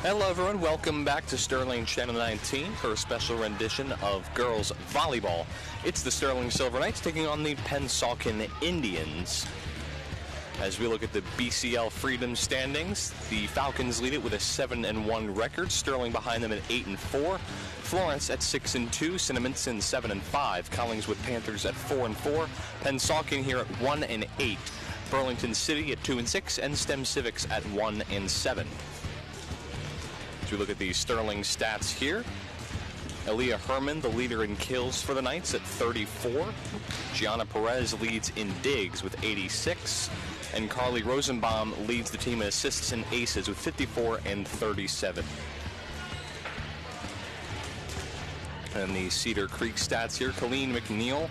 Hello everyone, welcome back to Sterling Channel 19 for a special rendition of girls volleyball. It's the Sterling Silver Knights taking on the Pennsauken Indians. As we look at the BCL Freedom standings, the Falcons lead it with a 7-1 record, Sterling behind them at 8-4, Florence at 6-2, Cinnaminson 7-5, Collingwood Panthers at 4-4, Pennsauken here at 1-8, Burlington City at 2-6, and STEM Civics at 1-7. As we look at the Sterling stats here, Aaliyah Herman, the leader in kills for the Knights at 34. Gianna Perez leads in digs with 86. And Carly Rosenbaum leads the team in assists and aces with 54 and 37. And the Cedar Creek stats here, Colleen McNeil.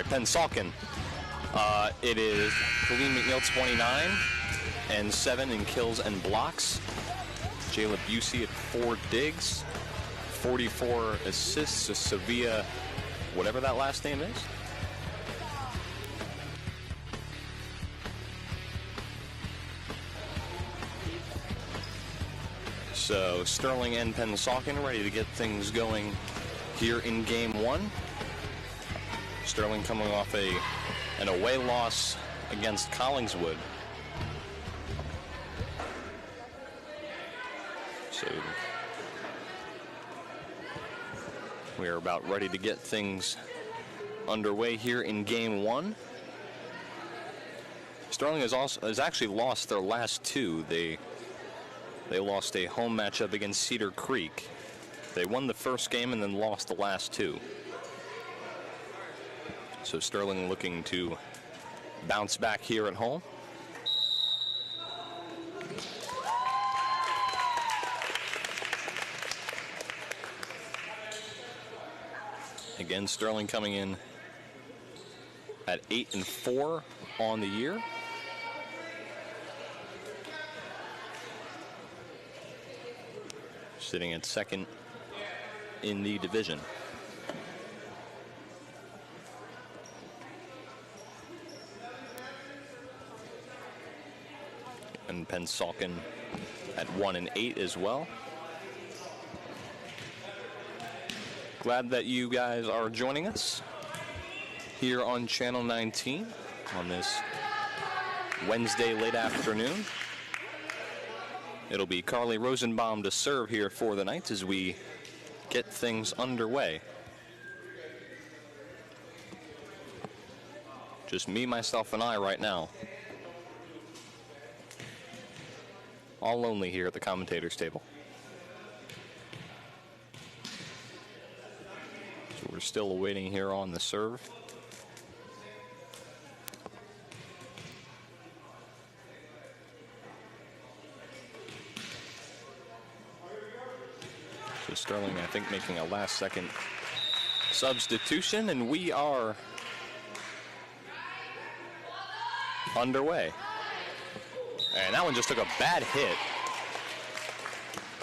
Pennsauken. It is Colleen McNeil, 29. And 7 in kills and blocks. Jayla Busey at 4 digs, 44 assists to Sevilla, whatever that last name is. So Sterling and Pennsauken ready to get things going here in game one. Sterling coming off an away loss against Collingwood. So we are about ready to get things underway here in game one. Sterling has actually lost their last two. They lost a home matchup against Cedar Creek. They won the first game and then lost the last two. So Sterling looking to bounce back here at home. Again, Sterling coming in at 8-4 on the year. Sitting at second in the division. And Pennsauken at 1-8 as well. Glad that you guys are joining us here on Channel 19 on this Wednesday late afternoon. It'll be Carly Rosenbaum to serve here for the Knights as we get things underway. Just me, myself, and I right now. All lonely here at the commentators' table. We're still awaiting here on the serve. So Sterling, I think, making a last-second substitution, and we are underway. And that one just took a bad hit.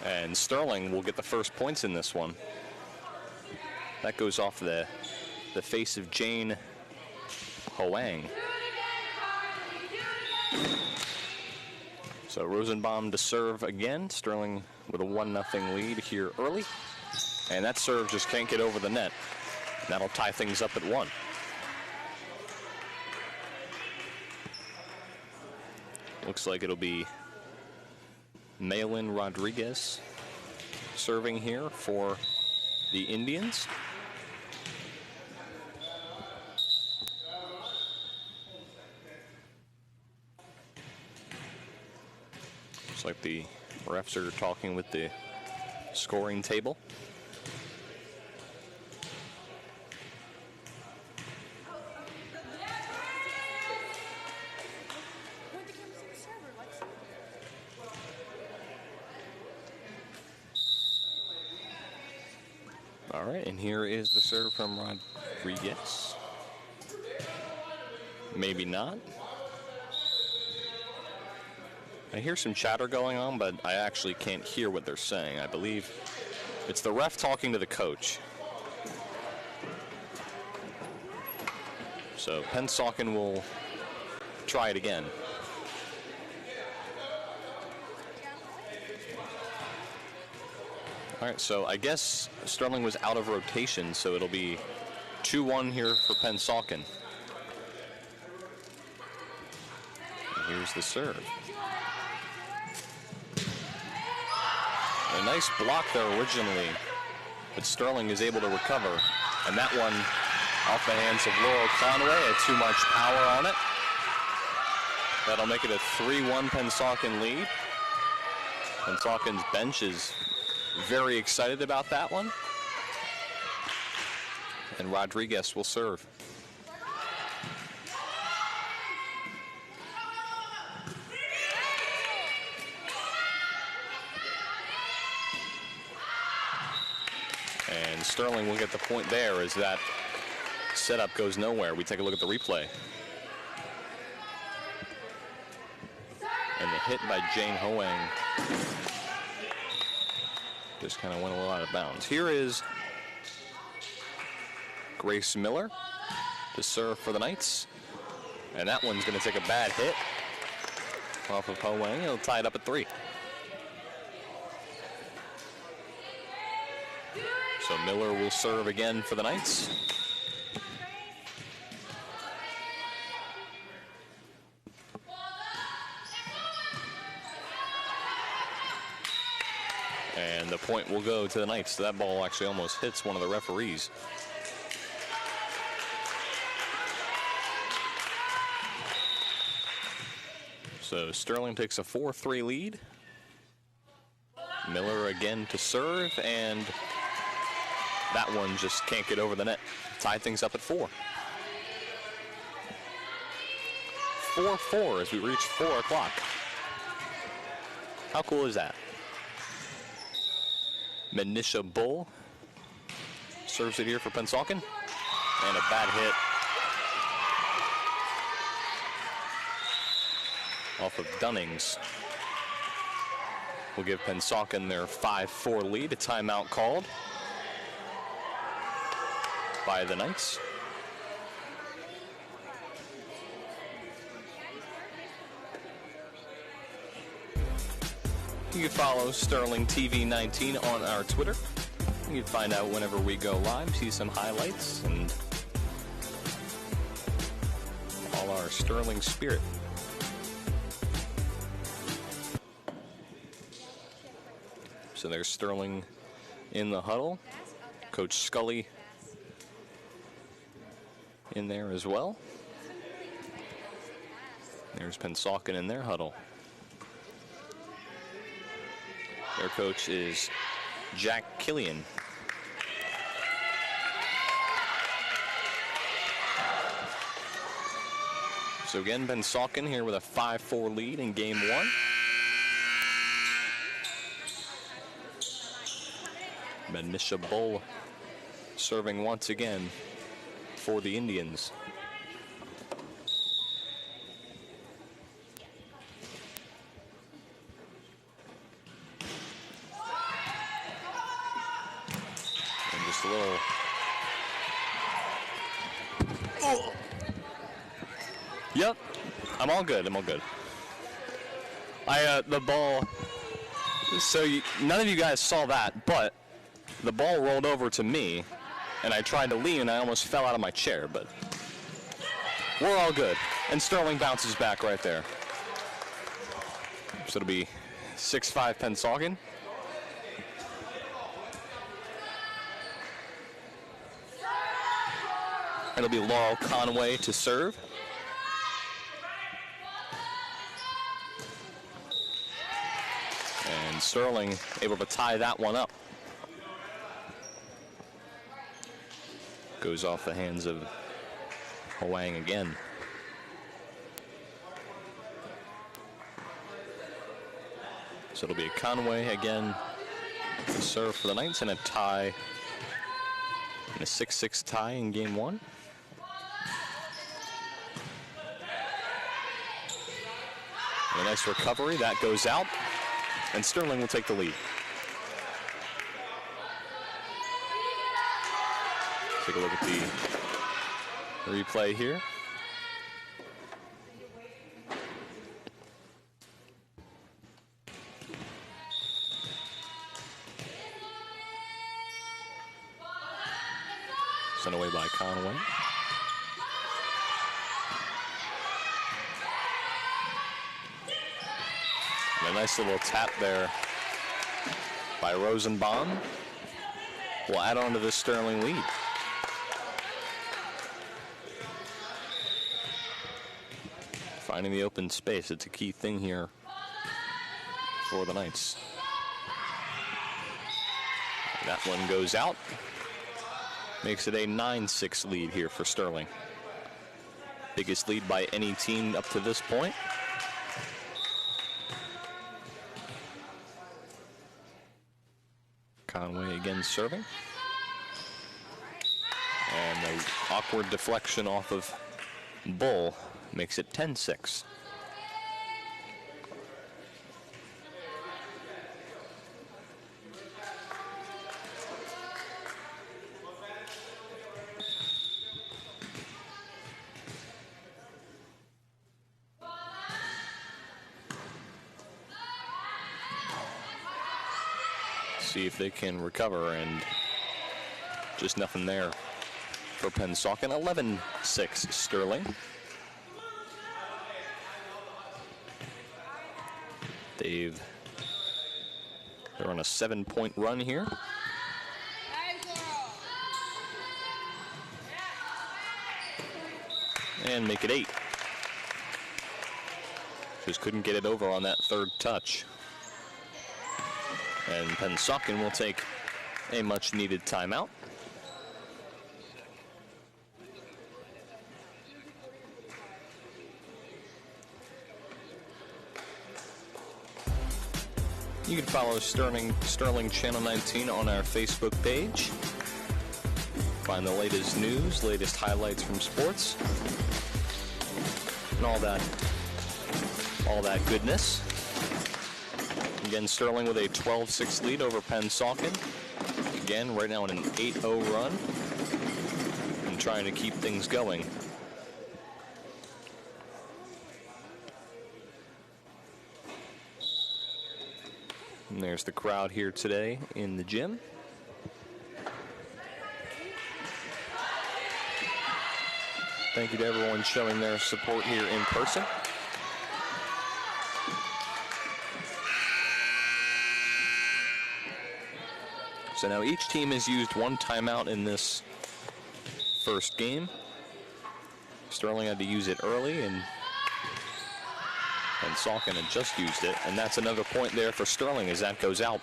And Sterling will get the first points in this one. That goes off the face of Jane Hoang. So Rosenbaum to serve again. Sterling with a 1-0 lead here early. And that serve just can't get over the net. That'll tie things up at 1. Looks like it'll be Maylin Rodriguez serving here for the Indians. Like the refs are talking with the scoring table. All right, and here is the serve from Rodriguez. Maybe not. I hear some chatter going on, but I actually can't hear what they're saying. I believe it's the ref talking to the coach. So Pennsauken will try it again. All right, so I guess Sterling was out of rotation, so it'll be 2-1 here for Pennsauken. And here's the serve. A nice block there originally, but Sterling is able to recover. And that one off the hands of Laurel Conway, had too much power on it. That'll make it a 3-1 Pennsauken lead. Pensauken's bench is very excited about that one. And Rodriguez will serve. And Sterling will get the point there as that setup goes nowhere. We take a look at the replay. And the hit by Jane Hoang just kind of went a little out of bounds. Here is Grace Miller to serve for the Knights. And that one's going to take a bad hit off of Hoang. It'll tie it up at 3. So Miller will serve again for the Knights. And the point will go to the Knights. That ball actually almost hits one of the referees. So Sterling takes a 4-3 lead. Miller again to serve, and that one just can't get over the net. Tie things up at 4. 4-4 as we reach 4 o'clock. How cool is that? Menisha Bull serves it here for Pennsauken. And a bad hit off of Dunnings. Will give Pennsauken their 5-4 lead. A timeout called by the Knights. You can follow Sterling TV 19 on our Twitter. You can find out whenever we go live, see some highlights, and all our Sterling spirit. So there's Sterling in the huddle. Coach Scully in there as well. There's Pennsauken in their huddle. Their coach is Jack Killian. So again, Pennsauken here with a 5-4 lead in game 1. Menisha Bull serving once again for the Indians. A little. Oh. Yep, I'm all good. I'm all good. The ball. So none of you guys saw that, but the ball rolled over to me, and I tried to lean, and I almost fell out of my chair. But we're all good. And Sterling bounces back right there. So it'll be 6-5 Pennsauken. It'll be Laurel Conway to serve. And Sterling able to tie that one up. Goes off the hands of Hoang again. So it'll be a Conway again to serve for the Knights, and a tie, and a 6-6 tie in game 1. And a nice recovery, that goes out, and Sterling will take the lead. Take a look at the replay here. Sent away by Conway. And a nice little tap there by Rosenbaum will add on to this Sterling lead. Finding the open space, it's a key thing here for the Knights. That one goes out. Makes it a 9-6 lead here for Sterling. Biggest lead by any team up to this point. Conway again serving. And the awkward deflection off of Bull makes it 10-6. See if they can recover, and just nothing there for Pennsauken. 11-6 Sterling. They're on a 7-point run here. And make it 8. Just couldn't get it over on that third touch. And Pennsauken will take a much-needed timeout. You can follow Sterling Channel 19 on our Facebook page. Find the latest news, latest highlights from sports, and all that goodness. Again, Sterling with a 12-6 lead over Pennsauken. Again, right now in an 8-0 run, and trying to keep things going. And there's the crowd here today in the gym. Thank you to everyone showing their support here in person. So now each team has used one timeout in this first game. Sterling had to use it early, and Pennsauken had just used it, and that's another point there for Sterling as that goes out.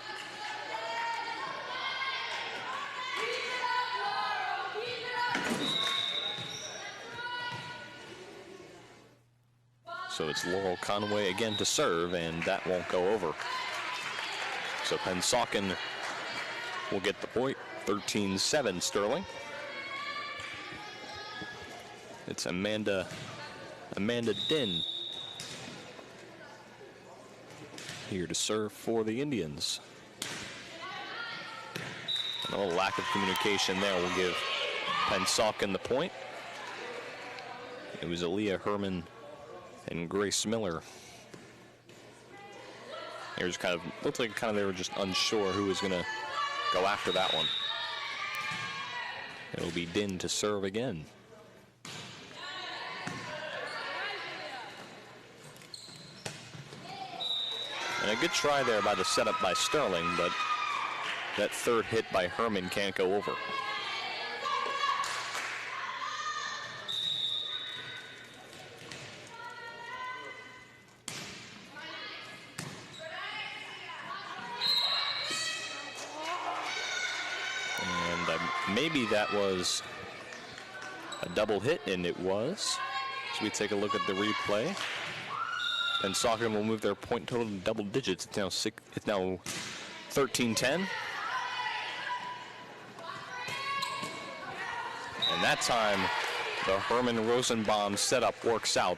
So it's Laurel Conway again to serve, and that won't go over. So Pennsauken will get the point. 13-7 Sterling. It's Amanda Din here to serve for the Indians. A little lack of communication there will give Pennsauken the point. It was Aaliyah Herman and Grace Miller. It was looked like they were just unsure who was going to go after that one. It'll be Din to serve again. And a good try there by the setup by Sterling, but that third hit by Herman can't go over. And maybe that was a double hit, and it was. So we take a look at the replay. Pennsauken will move their point total to double digits. It's now 13-10. And that time, the Herman Rosenbaum setup works out.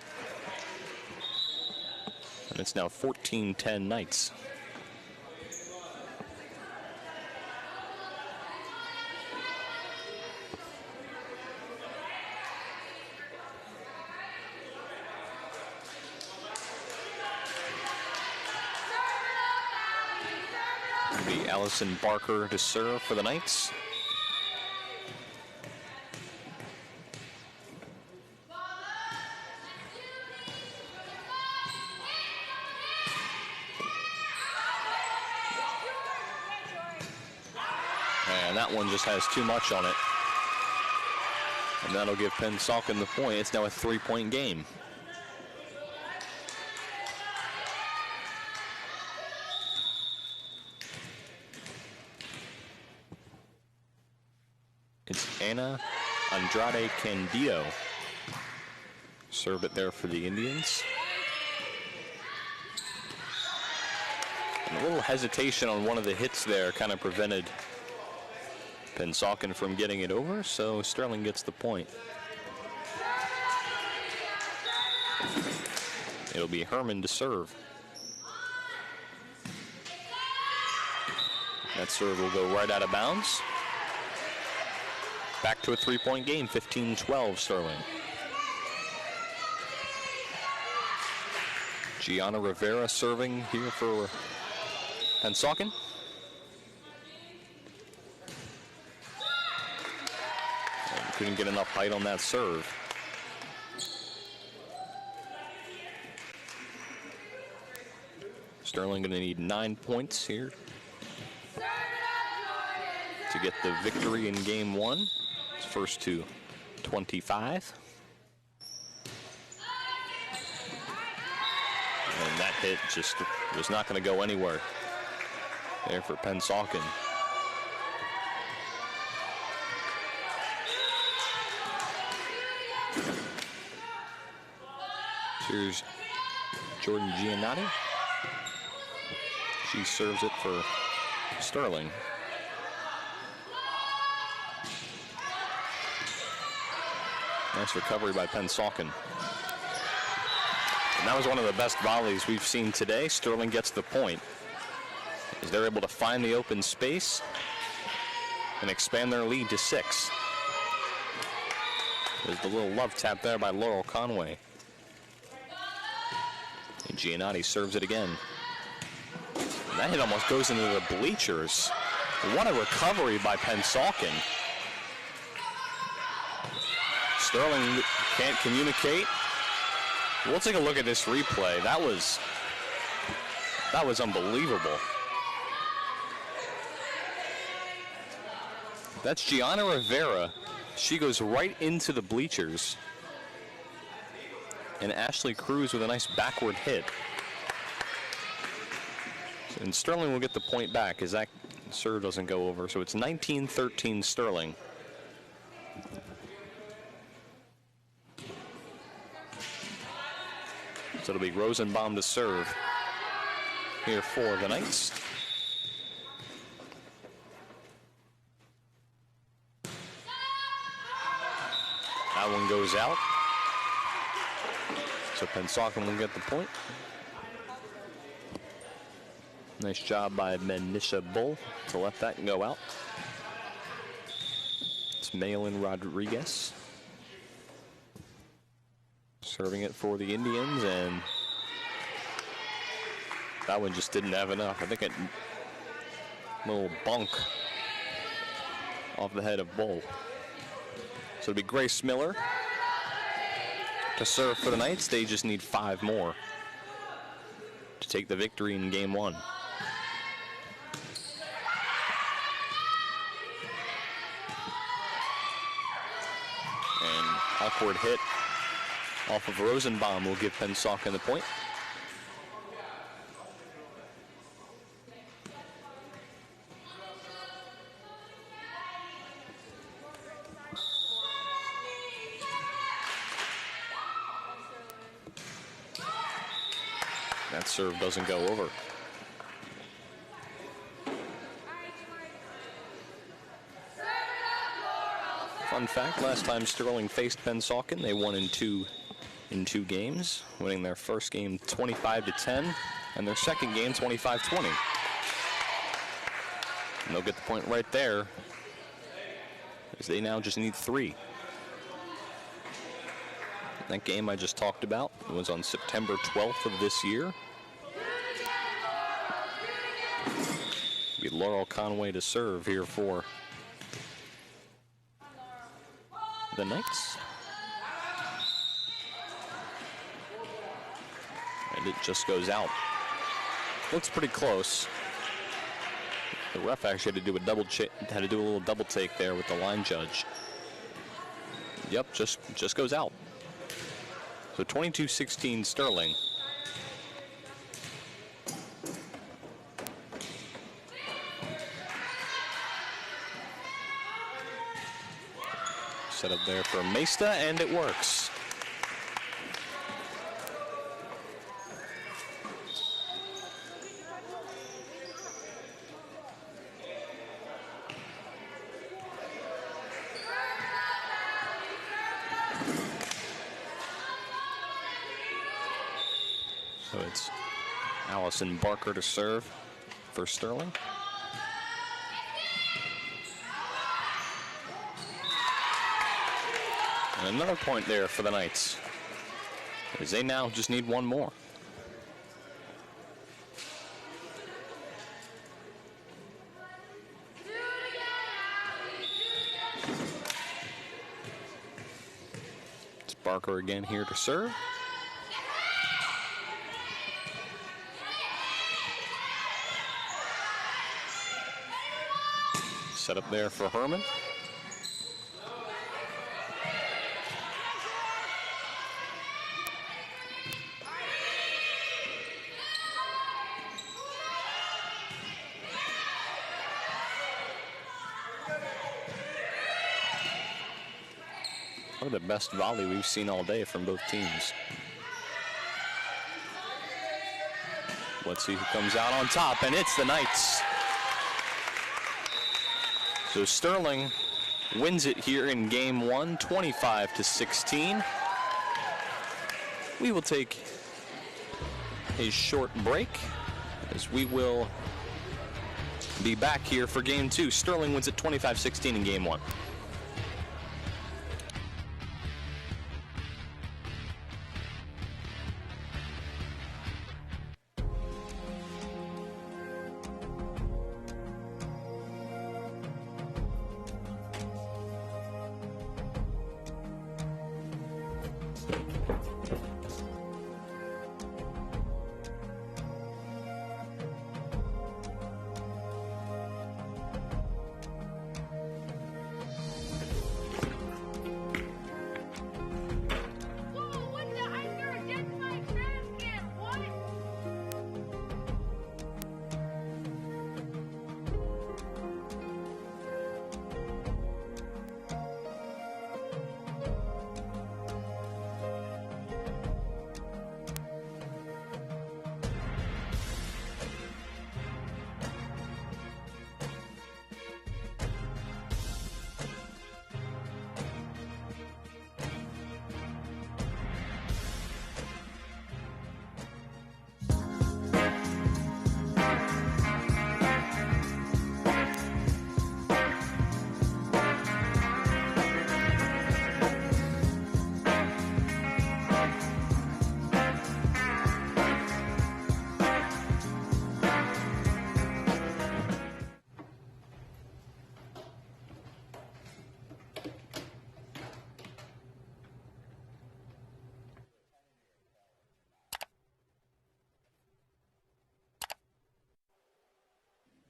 And it's now 14-10 Knights. Allison Barker to serve for the Knights. And that one just has too much on it. And that'll give Pennsauken the point. It's now a 3-point game. It's Ana Andrade Candido. Serve it there for the Indians. And a little hesitation on one of the hits there kind of prevented Pennsauken from getting it over, so Sterling gets the point. It'll be Herman to serve. That serve will go right out of bounds. Back to a 3-point game, 15-12 Sterling. Gianna Rivera serving here for Pennsauken. And couldn't get enough height on that serve. Sterling going to need 9 points here to get the victory in game 1. It's first to 25. And that hit just was not going to go anywhere there for Pennsauken. Here's Jordan Giannotti. She serves it for Sterling. Nice recovery by Pennsauken. And that was one of the best volleys we've seen today. Sterling gets the point, as they're able to find the open space and expand their lead to 6. There's the little love tap there by Laurel Conway. And Giannotti serves it again. And that hit almost goes into the bleachers. What a recovery by Pennsauken. Sterling can't communicate. We'll take a look at this replay. That was unbelievable. That's Gianna Rivera. She goes right into the bleachers. And Ashley Cruz with a nice backward hit. And Sterling will get the point back as that serve doesn't go over. So it's 19-13 Sterling. So it'll be Rosenbaum to serve here for the Knights. That one goes out. So Pennsauken will get the point. Nice job by Menisha Bull to let that go out. It's Maylin Rodriguez serving it for the Indians, and that one just didn't have enough. I think a little bunk off the head of Bull. So it'll be Grace Miller to serve for the Knights. They just need 5 more to take the victory in game 1. And awkward hit off of Rosenbaum will give Pennsauken the point. That serve doesn't go over. Fun fact, last time Sterling faced Pennsauken, they won in two games, winning their first game 25-10 and their second game 25-20. And they'll get the point right there, as they now just need 3. That game I just talked about was on September 12th of this year. It'll be Laurel Conway to serve here for the Knights. And it just goes out. Looks pretty close. The ref actually had to do a little double take there with the line judge. Yep, just goes out. So 22-16 Sterling. Set up there for Mesta, and it works. So it's Allison Barker to serve for Sterling. And another point there for the Knights, as they now just need one more. It's Barker again here to serve. Set up there for Herman. One of the best volley we've seen all day from both teams. Let's see who comes out on top, and it's the Knights. So Sterling wins it here in game one, 25-16. We will take a short break, as we will be back here for game two. Sterling wins it 25-16 in game one.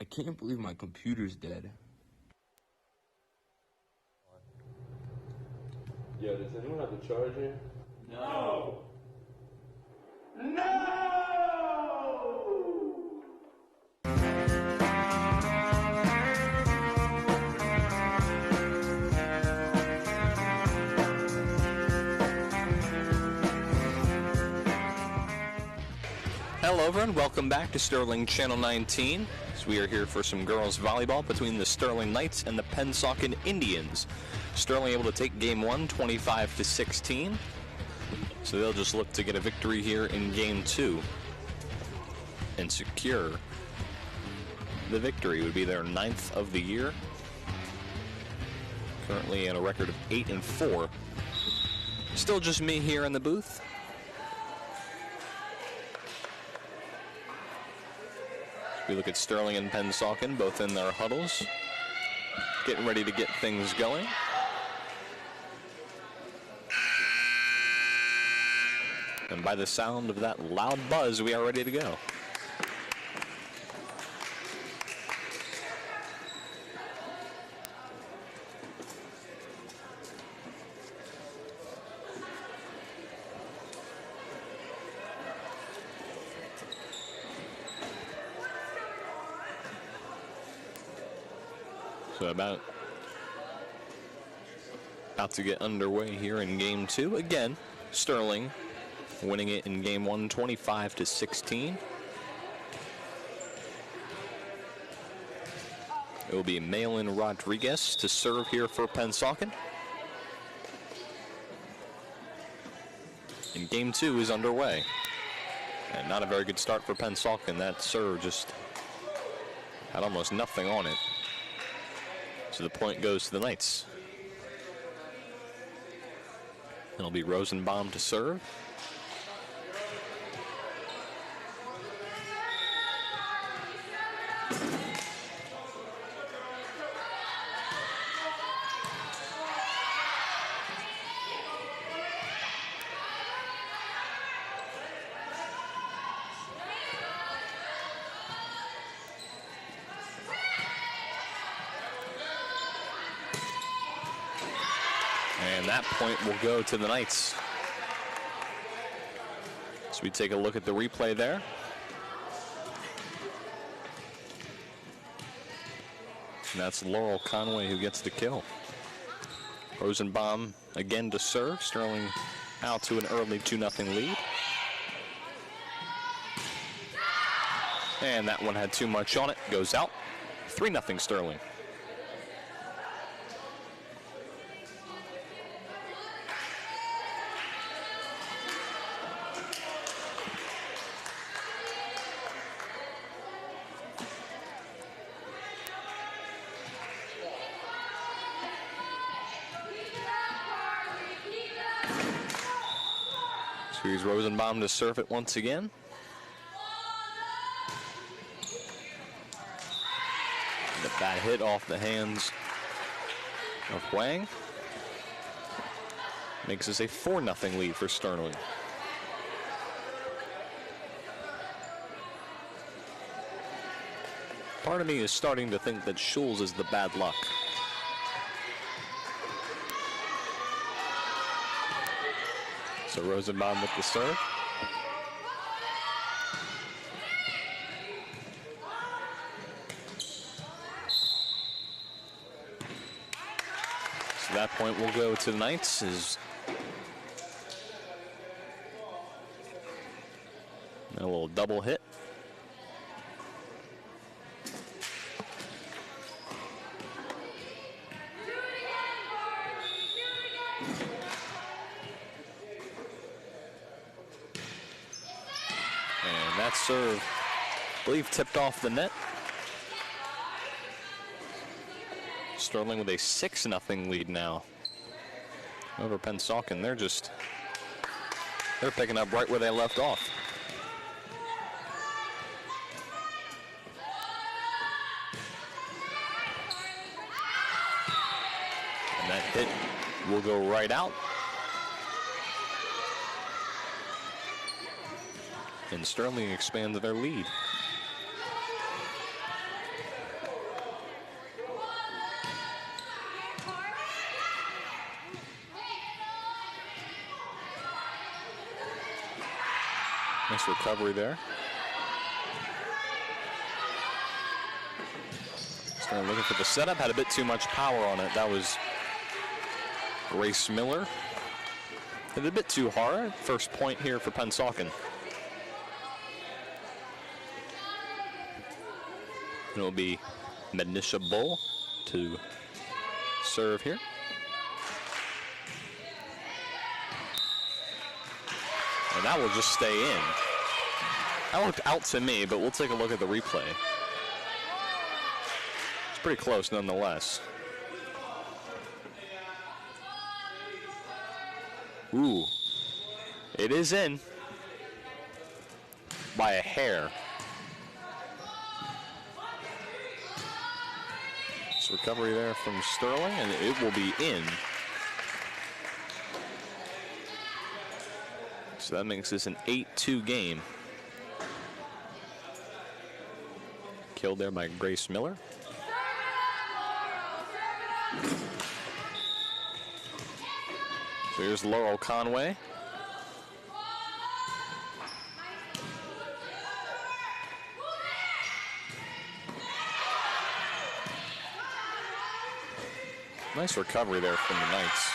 I can't believe my computer's dead. Yo, does anyone have the charger? No! No! Hello everyone, welcome back to Sterling Channel 19. So we are here for some girls volleyball between the Sterling Knights and the Pennsauken Indians. Sterling able to take game one, 25-16. So they'll just look to get a victory here in game two and secure the victory. It would be their 9th of the year. Currently at a record of 8-4. Still just me here in the booth. We look at Sterling and Pennsauken, both in their huddles, getting ready to get things going. And by the sound of that loud buzz, we are ready to go. So about to get underway here in game 2. Again, Sterling winning it in game 1, 25-16. It will be Malin Rodriguez to serve here for Pennsauken. And game 2 is underway. And not a very good start for Pennsauken. That serve just had almost nothing on it. So the point goes to the Knights. It'll be Rosenbaum to serve. And that point will go to the Knights. So we take a look at the replay there. And that's Laurel Conway who gets the kill. Rosenbaum again to serve. Sterling out to an early 2-0 lead. And that one had too much on it. Goes out. 3-0 Sterling. Here's Rosenbaum to serve it once again. The bad hit off the hands of Wang. Makes us a 4-0 lead for Sterling. Part of me is starting to think that Schulz is the bad luck. So Rosenbaum with the serve. So that point will go to the Knights. Is a little double hit. That serve, I believe, tipped off the net. Sterling with a 6-0 lead now over Pennsauken. They're picking up right where they left off. And that hit will go right out. And Sterling expands their lead. Nice recovery there. Sterling looking for the setup, had a bit too much power on it. That was Grace Miller. Hit a bit too hard. First point here for Pennsauken. It will be Mednisha Bull to serve here. And that will just stay in. That looked out to me, but we'll take a look at the replay. It's pretty close nonetheless. Ooh. It is in by a hair. Recovery there from Sterling, and it will be in. So that makes this an 8-2 game. Killed there by Grace Miller. So here's Laurel Conway. Nice recovery there from the Knights.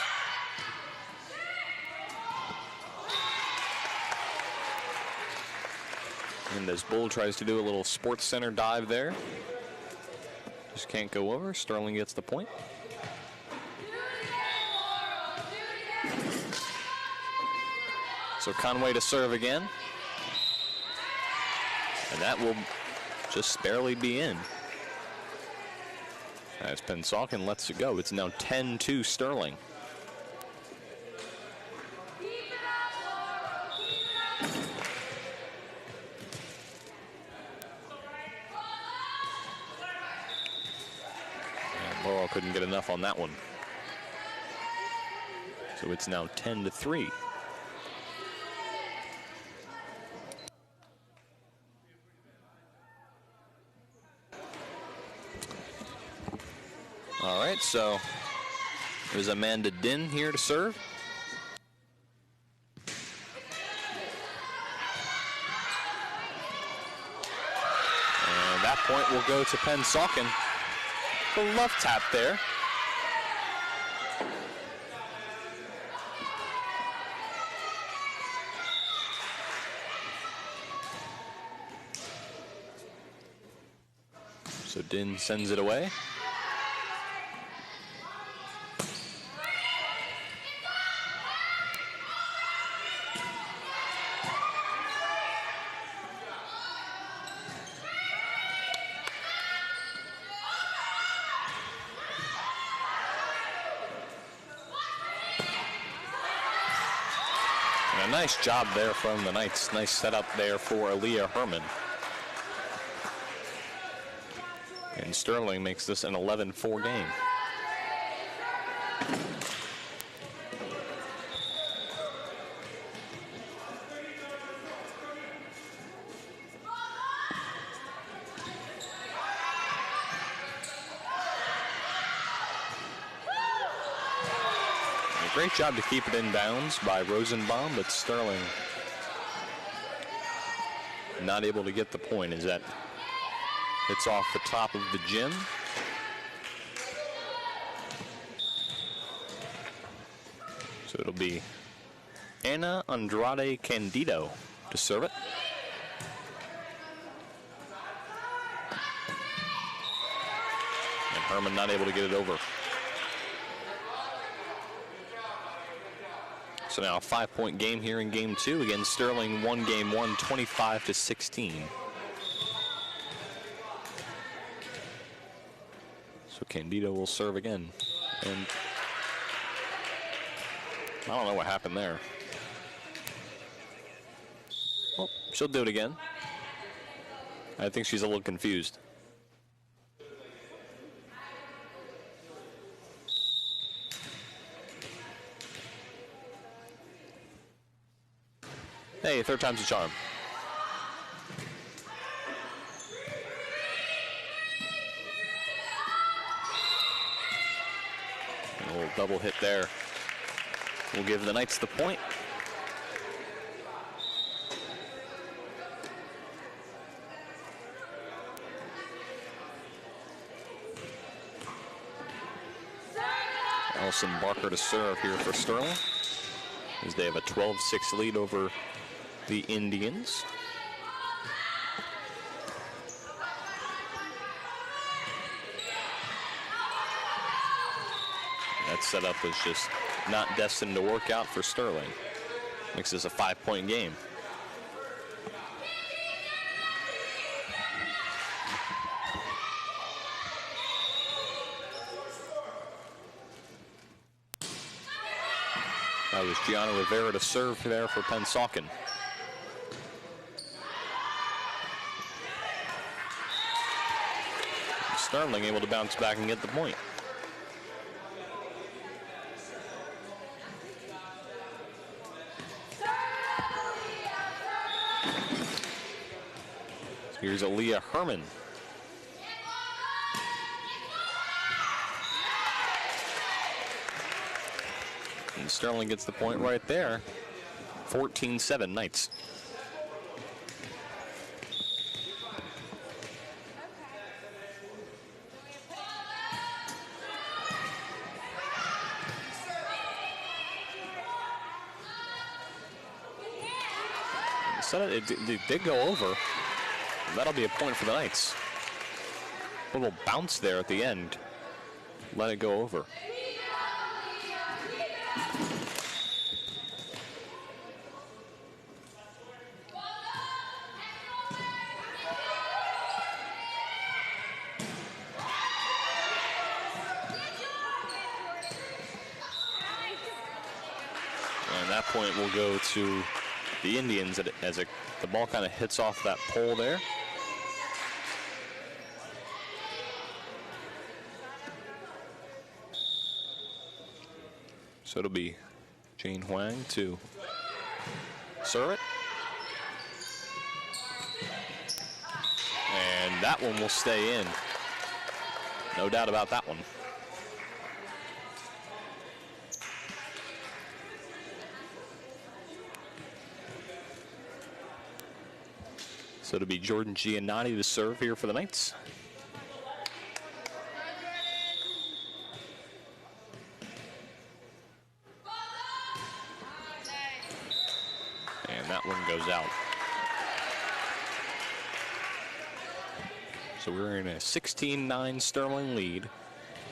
And as Bull tries to do a little Sports Center dive there, just can't go over. Sterling gets the point. So Conway to serve again. And that will just barely be in. As Pennsauken lets it go. It's now 10-2 Sterling. And Laurel couldn't get enough on that one. So it's now 10-3. All right, so it was Amanda Din here to serve. And that point will go to Pennsauken. The love tap there. So Din sends it away. And a nice job there from the Knights. Nice setup there for Aaliyah Herman. And Sterling makes this an 11-4 game. Great job to keep it in bounds by Rosenbaum, but Sterling not able to get the point as that hits off the top of the gym. So it'll be Ana Andrade Candido to serve it. And Herman not able to get it over. So now a 5-point game here in game 2. Again, Sterling won game 1, 25-16. So Candido will serve again. And I don't know what happened there. Well, she'll do it again. I think she's a little confused. Hey, third time's a charm. A little double hit there. We'll give the Knights the point. Allison Barker to serve here for Sterling, as they have a 12-6 lead over the Indians. That setup was just not destined to work out for Sterling. Makes this a 5-point game. That was Gianna Rivera to serve there for Pennsauken. Sterling able to bounce back and get the point. Here's Aaliyah Herman. And Sterling gets the point right there. 14-7 Knights. It did go over. That'll be a point for the Knights. A little bounce there at the end. Let it go over. And that point will go to the Indians as the ball kind of hits off that pole there. So it'll be Jane Huang to serve it. And that one will stay in. No doubt about that one. So it'll be Jordan Giannotti to serve here for the Knights. And that one goes out. So we're in a 16-9 Sterling lead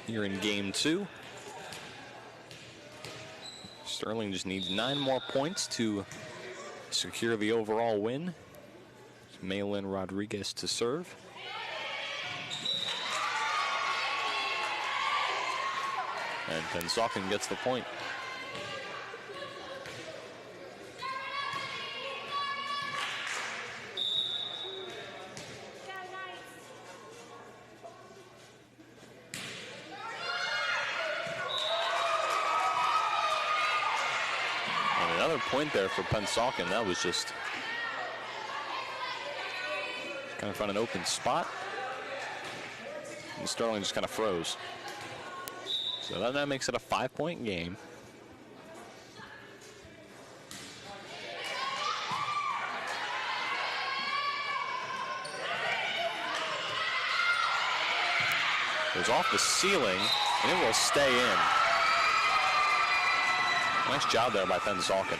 here in game 2. Sterling just needs 9 more points to secure the overall win. Maylin Rodriguez to serve. And Pennsauken gets the point. And another point there for Pennsauken. That was just kind of found an open spot, and Sterling just kind of froze. So that makes it a 5-point game. Goes off the ceiling, and it will stay in. Nice job there by Pennsauken.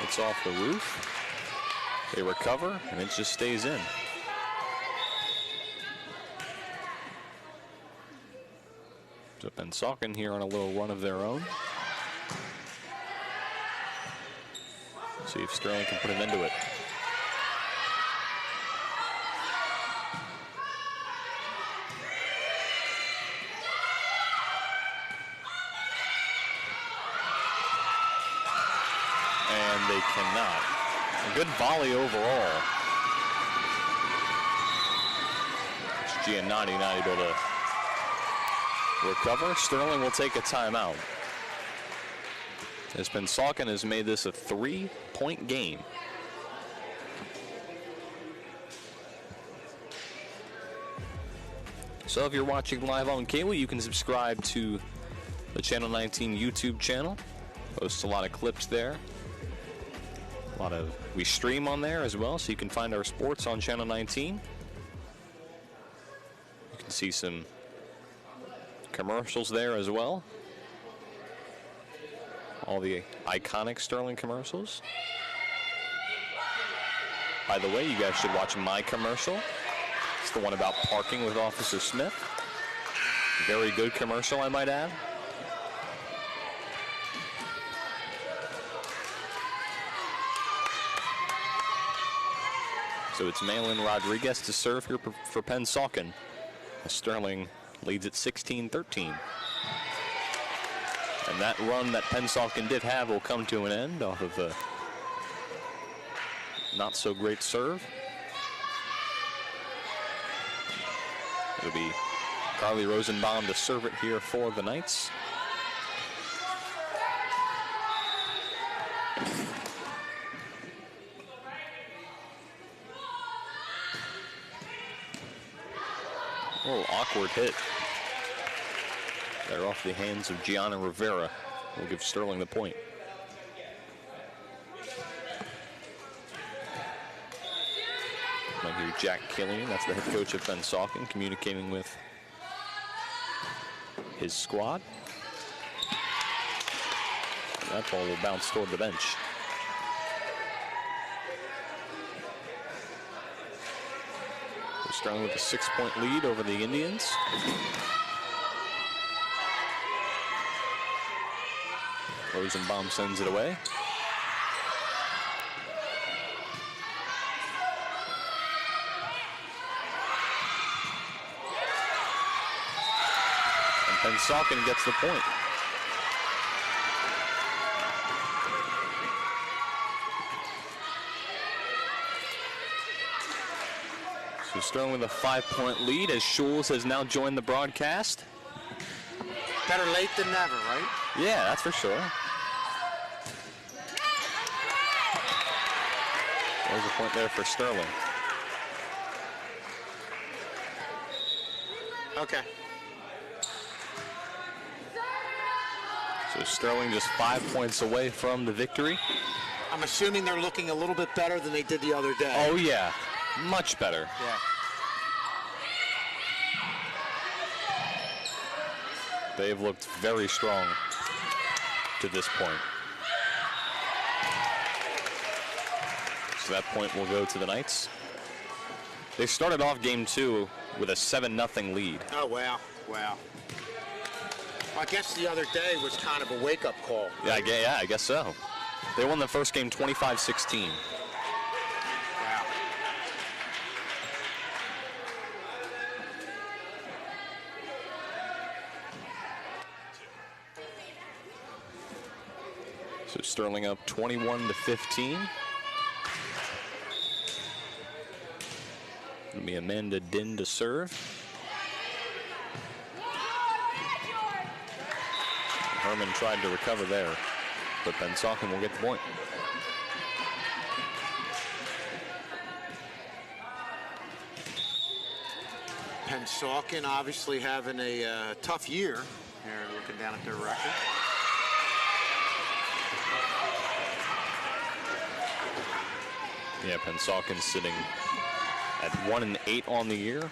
It's off the roof. They recover, and it just stays in. So Pennsauken here on a little run of their own. See if Sterling can put an end to it. And they cannot. A good volley overall. It's Giannotti not able to recover. Sterling will take a timeout, as Pennsauken has made this a 3-point game. So if you're watching live on cable, you can subscribe to the Channel 19 YouTube channel. Post a lot of clips there. We stream on there as well, so you can find our sports on Channel 19. You can see some commercials there as well. All the iconic Sterling commercials. By the way, you guys should watch my commercial. It's the one about parking with Officer Smith. Very good commercial, I might add. So it's Maylin Rodriguez to serve here for Pennsauken. Sterling leads at 16-13. And that run that Pennsauken did have will come to an end off of a not so great serve. It'll be Carly Rosenbaum to serve it here for the Knights. A little awkward hit. They're off the hands of Gianna Rivera. Will give Sterling the point. Might hear Jack Killian, that's the head coach of Pennsauken, communicating with his squad. That ball will bounce toward the bench. We're starting with a 6-point lead over the Indians. Rosenbaum sends it away. And Pennsauken gets the point. So Sterling with a 5-point lead as Schulz has now joined the broadcast. Better late than never, right? Yeah, that's for sure. There's a point there for Sterling. Okay. So Sterling just 5 points away from the victory. I'm assuming they're looking a little bit better than they did the other day. Oh yeah, much better. Yeah. They've looked very strong to this point. So that point will go to the Knights. They started off game 2 with a 7-0 lead. Oh, wow. Wow. I guess the other day was kind of a wake-up call. Yeah, I guess so. They won the first game 25-16. Wow. So Sterling up 21-15. It'll be Amanda Din to serve. Herman tried to recover there, but Pennsauken will get the point. Pennsauken obviously having a tough year. Here, looking down at their record. Yeah, Pennsauken sitting at 1-8 on the year.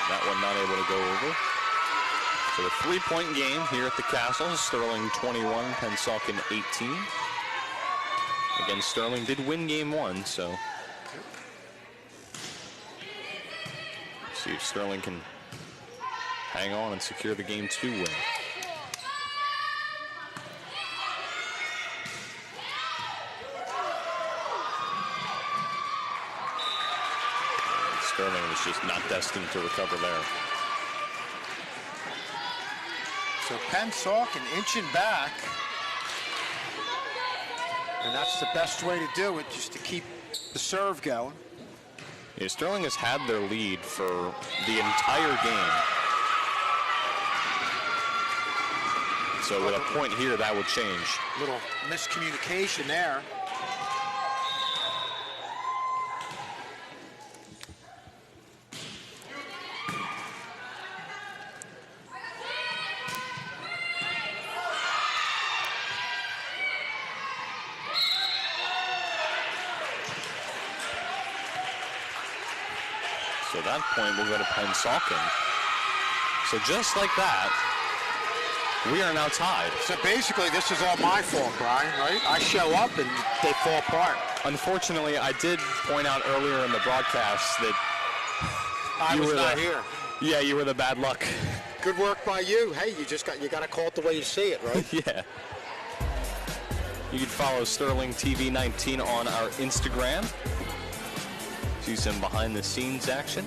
That one not able to go over. So a 3-point game here at the Castle. Sterling 21, Pennsauken 18. Again, Sterling did win game 1, so see if Sterling can hang on and secure the game 2 win. Sterling was just not destined to recover there. So Pennsauken inching back. And that's the best way to do it, just to keep the serve going. Yeah, Sterling has had their lead for the entire game. So with a point here, that would change. Little miscommunication there. So that point will go to Pennsauken. So just like that, we are now tied. So basically, this is all my fault, Brian, right? I show up and they fall apart. Unfortunately, I did point out earlier in the broadcast that I was not here. Yeah, you were the bad luck. Good work by you. Hey, you got to call it the way you see it, right? Yeah. You can follow Sterling TV 19 on our Instagram. See some behind-the-scenes action.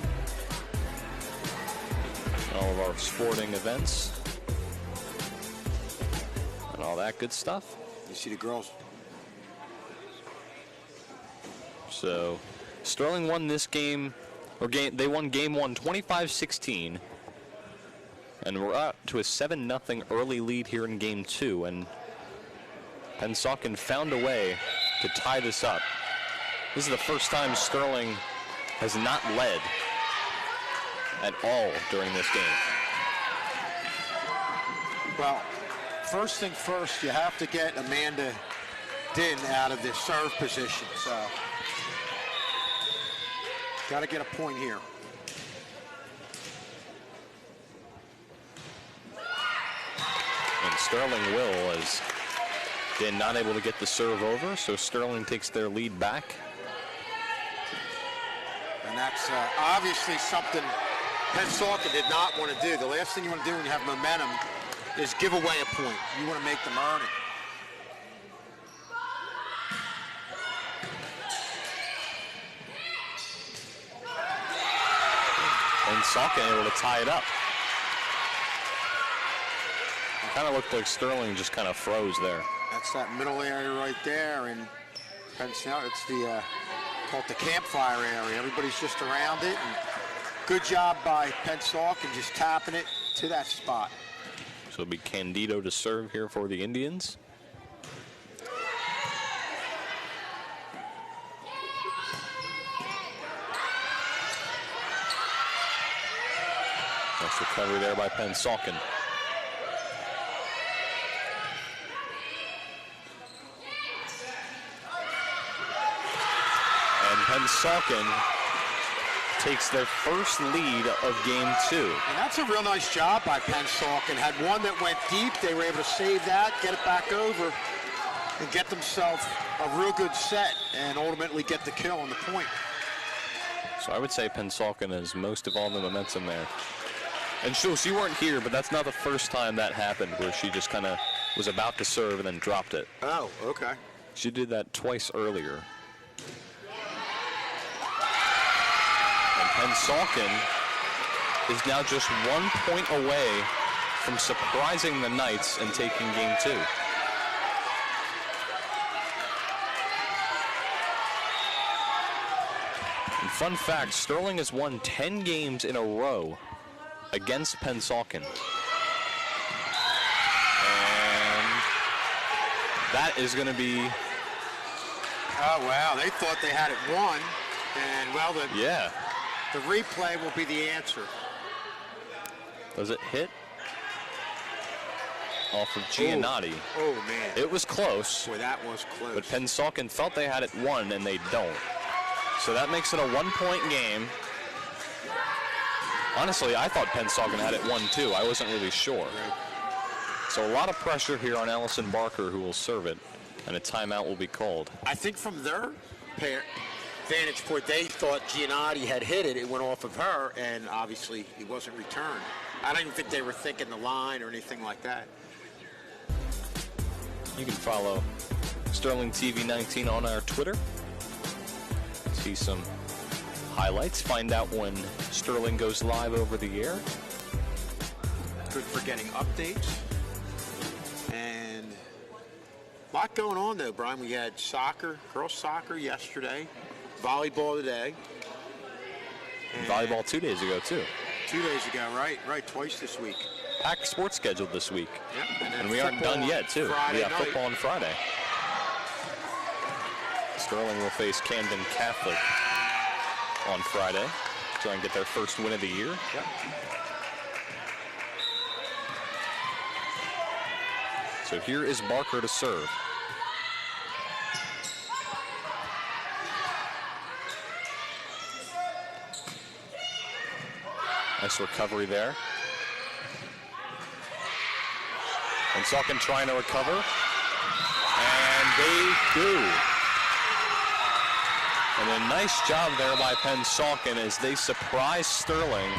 All of our sporting events. And all that good stuff. You see the girls. So, Sterling won this game, they won game 1 25-16. And we're up to a 7-0 early lead here in game 2. And Pennsauken found a way to tie this up. This is the first time Sterling has not led at all during this game. Well, first thing first, you have to get Amanda Din out of the serve position. So Got to get a point here. And Sterling will, as they're not able to get the serve over, so Sterling takes their lead back. And that's obviously something Pennsauken did not want to do. The last thing you want to do when you have momentum is give away a point. You want to make them earn it. Pennsauken able to tie it up. It kind of looked like Sterling just kind of froze there. That's that middle area right there, and Pennsauken, it's the called the campfire area. Everybody's just around it, and good job by Pennsauken just tapping it to that spot. So it'll be Candido to serve here for the Indians. Nice recovery there by Pennsauken. And Pennsauken takes their first lead of game 2. And that's a real nice job by Pennsauken. Had one that went deep. They were able to save that, get it back over, and get themselves a real good set, and ultimately get the kill on the point. So I would say Pennsauken has most of all the momentum there. And Schultz, you weren't here, but that's not the first time that happened, where she just kind of was about to serve and then dropped it. Oh, okay. She did that twice earlier. And Pennsauken is now just 1 point away from surprising the Knights and taking game 2. And fun fact, Sterling has won 10 games in a row against Pennsauken. And that is going to be... Oh, wow. They thought they had it won. And, well, the replay will be the answer. Does it hit? Off of Giannotti. Oh, man. It was close. Boy, that was close. But Pennsauken felt they had it won, and they don't. So that makes it a 1 point game. Honestly, I thought Pennsauken had it won too. I wasn't really sure. So a lot of pressure here on Allison Barker, who will serve it, and a timeout will be called. I think from their vantage point, they thought Giannotti had hit it. It went off of her, and obviously it wasn't returned. I don't even think they were thinking the line or anything like that. You can follow Sterling TV 19 on our Twitter. See some highlights. Find out when Sterling goes live over the air. Good for getting updates. And a lot going on, though, Brian. We had soccer, girls soccer yesterday, volleyball today. And volleyball 2 days ago, too. 2 days ago, right, twice this week. Packed sports scheduled this week. Yep. And we aren't done yet, too. We have football on Friday. Sterling will face Camden Catholic on Friday. Try and get their first win of the year. Yep. So here is Barker to serve. Nice recovery there. And Pennsauken trying to recover. And they do. And a nice job there by Pennsauken as they surprise Sterling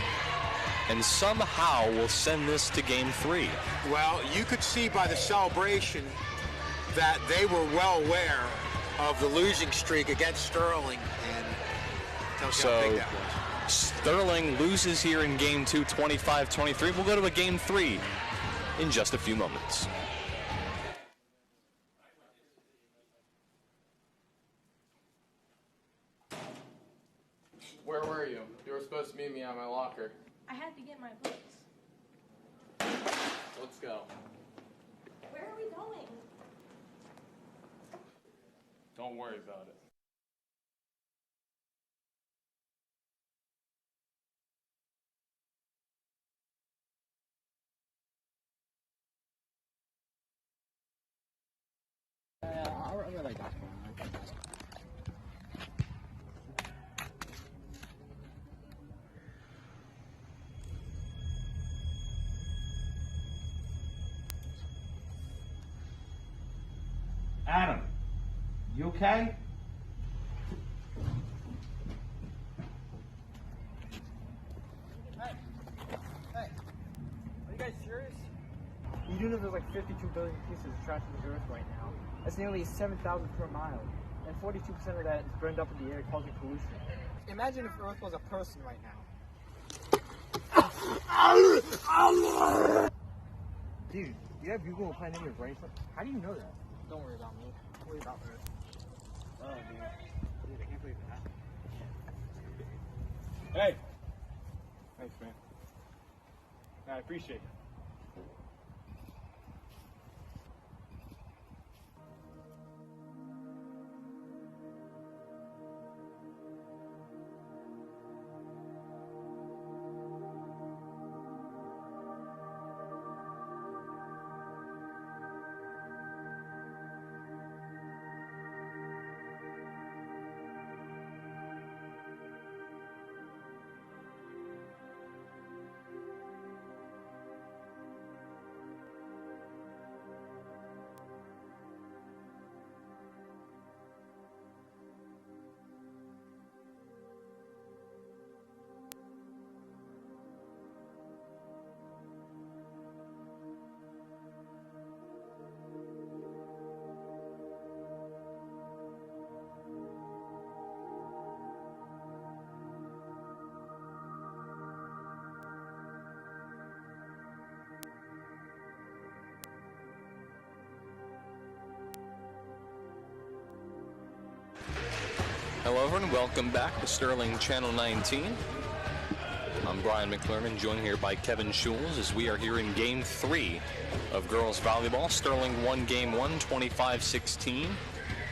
and somehow will send this to game 3. Well, you could see by the celebration that they were well aware of the losing streak against Sterling, and tells you how big that was. Sterling loses here in game 2, 25-23. We'll go to a game 3 in just a few moments. Where were you? You were supposed to meet me at my locker. I had to get my books. Let's go. Where are we going? Don't worry about it. Adam, you okay? Hey, are you guys serious? You do know there's like 52 billion pieces of trash in the earth right now. That's nearly 7,000 per mile. And 42% of that is burned up in the air, causing pollution. Imagine if Earth was a person right now. Dude, you have Google implanted in your brain? How do you know that? Don't worry about me. Worry about Earth. Oh, dude. Dude, I can't believe that. Hey! Thanks, man. I appreciate it. Hello everyone, welcome back to Sterling Channel 19. I'm Brian McClurman, joined here by Kevin Schules as we are here in Game 3 of girls volleyball. Sterling won Game 1, 25-16,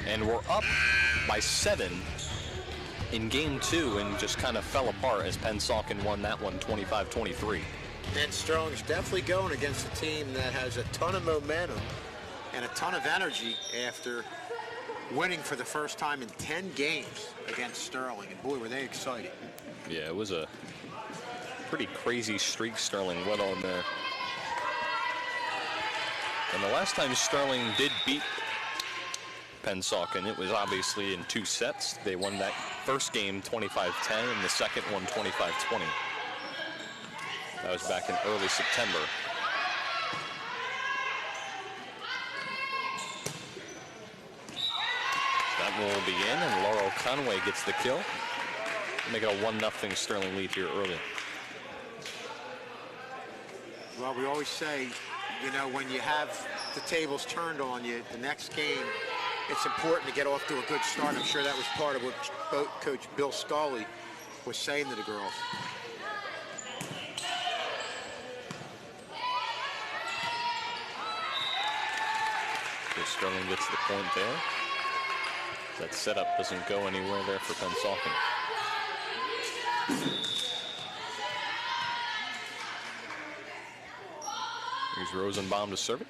and we're up by 7 in Game 2 and just kind of fell apart as Pennsauken won that one 25-23. And Sterling's definitely going against a team that has a ton of momentum and a ton of energy after winning for the first time in 10 games against Sterling. And boy, were they excited. Yeah, it was a pretty crazy streak Sterling went on there. And the last time Sterling did beat Pennsauken, it was obviously in 2 sets. They won that first game 25-10 and the second one 25-20. That was back in early September. That will be in, and Laurel Conway gets the kill. Make it a 1-0 Sterling lead here early. Well, we always say, you know, when you have the tables turned on you, the next game, it's important to get off to a good start. I'm sure that was part of what Coach Bill Scully was saying to the girls. So Sterling gets the point there. That setup doesn't go anywhere there for Pennsauken. Here's Rosenbaum to serve it.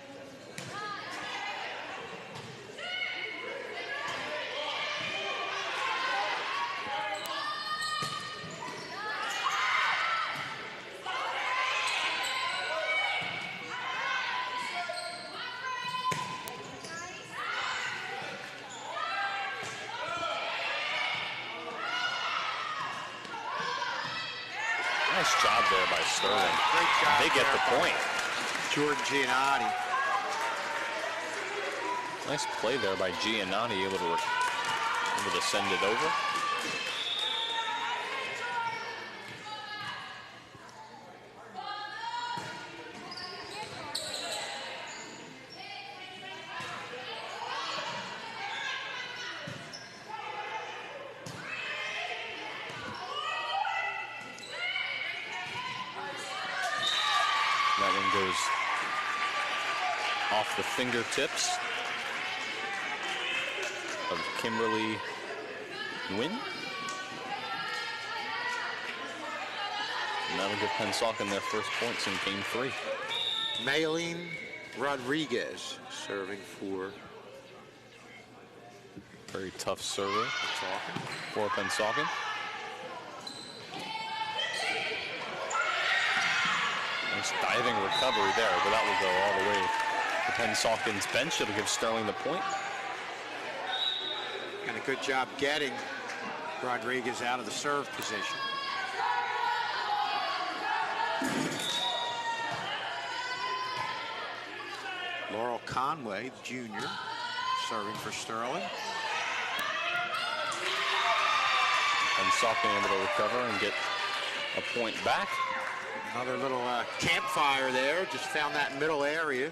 Nice job there by Sterling. Great job. They get the point. Jordan Giannotti. Nice play there by Giannotti, able to send it over. That one goes off the fingertips of Kimberly Nguyen. And that'll give Pennsauken their first points in Game 3. Maylene Rodriguez serving for Very tough server for Pennsauken. Nice diving recovery there, but that will go all the way to Pennsauken's bench. It'll give Sterling the point. and a good job getting Rodriguez out of the serve position. Laurel Conway, the junior, serving for Sterling. Pennsauken able to recover and get a point back. Another little campfire there, just found that middle area.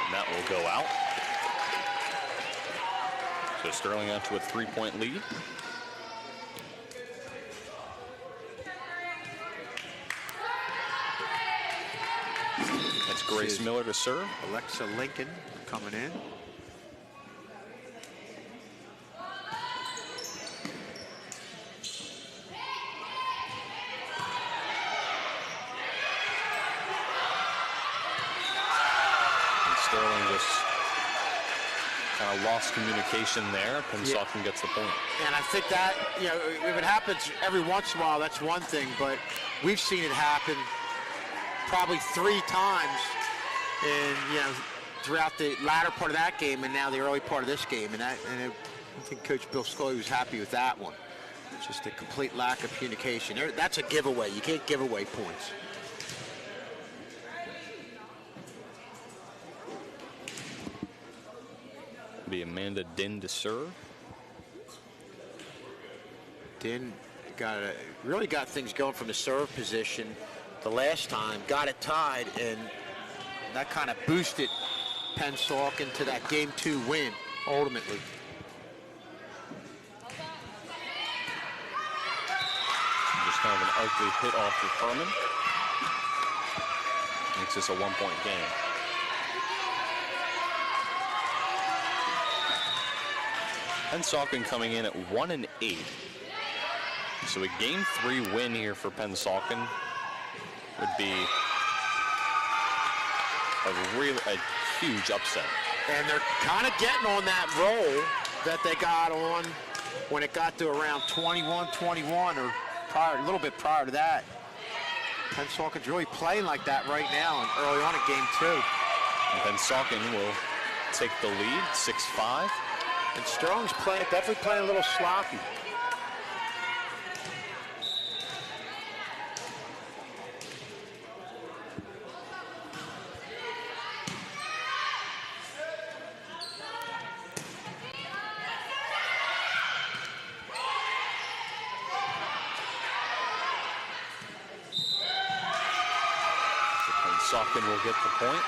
And that will go out. So Sterling out to a 3-point lead. That's Grace Miller to serve. Alexa Lincoln coming in. Sterling just kind of lost communication there. Pennsauken gets the point. And I think that, you know, if it happens every once in a while, that's one thing, but we've seen it happen probably 3 times in, you know, throughout the latter part of that game and now the early part of this game. And I think Coach Bill Scully was happy with that one. Just a complete lack of communication. That's a giveaway. You can't give away points. Be Amanda Din to serve. Din really got things going from the serve position the last time, got it tied, and that kind of boosted Pennsauken to that Game 2 win, ultimately. Just kind of an ugly hit off of Herman. Makes this a 1-point game. Pennsauken coming in at 1-8. So a Game 3 win here for Pennsauken would be a huge upset. And they're kind of getting on that roll that they got on when it got to around 21-21 or a little bit prior to that. Pennsauken's really playing like that right now and early on in Game 2. And Pennsauken will take the lead, 6-5. And Sterling's definitely playing a little sloppy. Pennsauken will get the point.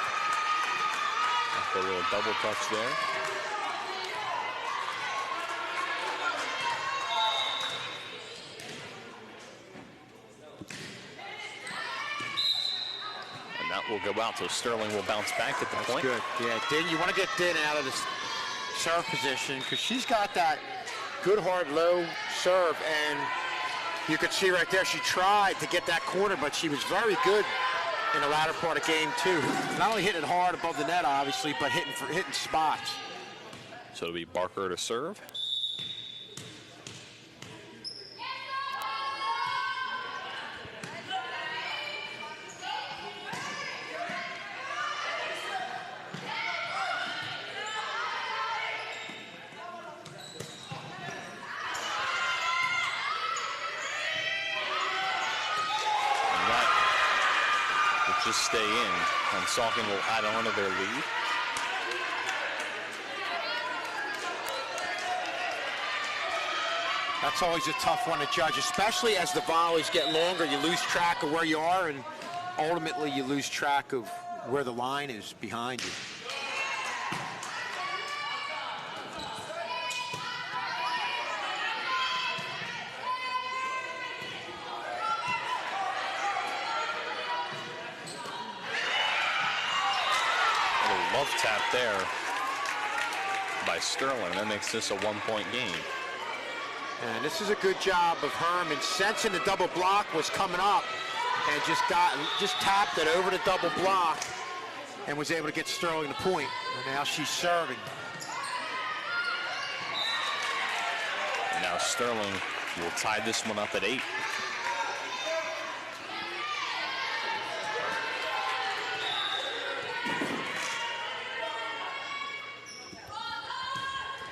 After a little double touch there. And that will go out, so Sterling will bounce back at the point. Good. Yeah, Din, you want to get Din out of this serve position because she's got that good hard low serve, and you could see right there she tried to get that corner, but she was very good in the latter part of Game 2. Not only hitting it hard above the net, obviously, but hitting spots. So it'll be Barker to serve. Just stay in, and Pennsauken will add on to their lead. That's always a tough one to judge, especially as the volleys get longer. You lose track of where you are, and ultimately you lose track of where the line is behind you. Love tap there by Sterling. That makes this a 1-point game. And this is a good job of Herman sensing the double block was coming up and just tapped it over the double block and was able to get Sterling the point. And now she's serving. And now Sterling will tie this one up at 8.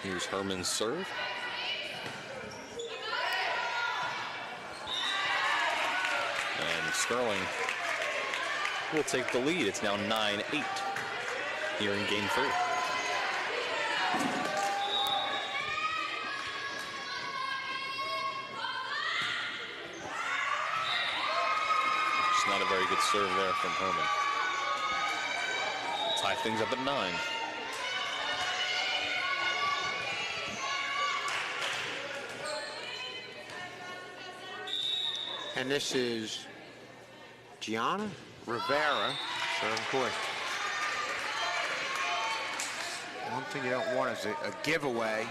Here's Herman's serve. And Sterling will take the lead. It's now 9-8 here in game 3. It's not a very good serve there from Herman. Tie things up at 9. And this is Gianna Rivera serving point. One thing you don't want is a giveaway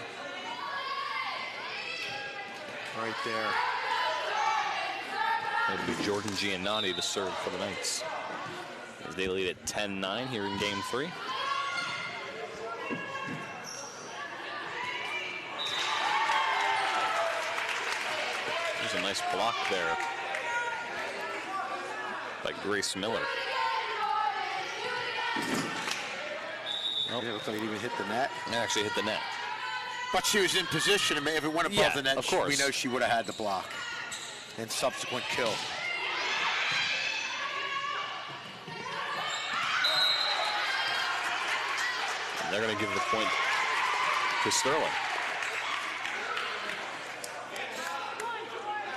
right there. It'll be Jordan Giannotti to serve for the Knights, as they lead at 10-9 here in game 3. There's a nice block there by Grace Miller. Oh. Yeah, it looks like it even hit the net. It actually hit the net. But she was in position, and if it went above Yeah, the net, of course. we know she would have had the block and subsequent kill. And they're going to give the point to Sterling.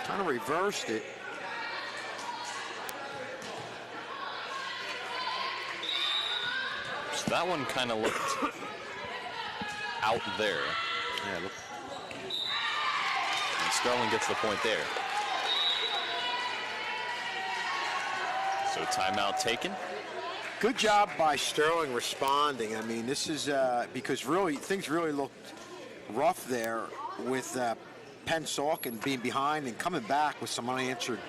Kind of reversed it. So that one kind of looked out there. Yeah, look. And Sterling gets the point there. So timeout taken. Good job by Sterling responding. I mean, this is because really things really looked rough there with Pennsauken being behind and coming back with some unanswered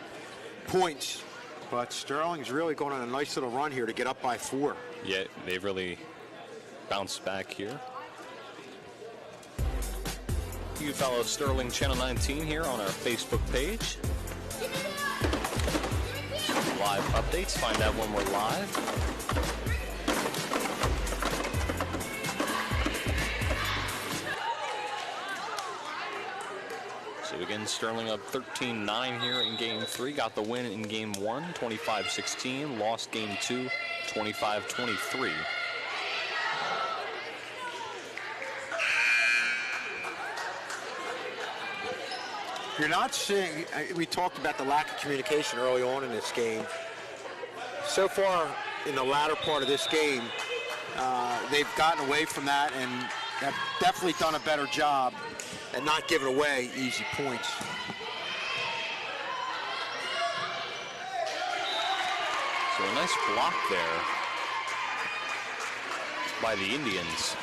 points. But Sterling's really going on a nice little run here to get up by 4. Yeah, they've really bounced back here. You can follow Sterling Channel 19 here on our Facebook page. Live updates, find out when we're live. So again, Sterling up 13-9 here in game 3. Got the win in game 1, 25-16. Lost game 2, 25-23. You're not seeing, we talked about the lack of communication early on in this game. So far in the latter part of this game, they've gotten away from that and have definitely done a better job at not giving away easy points. So a nice block there by the Indians.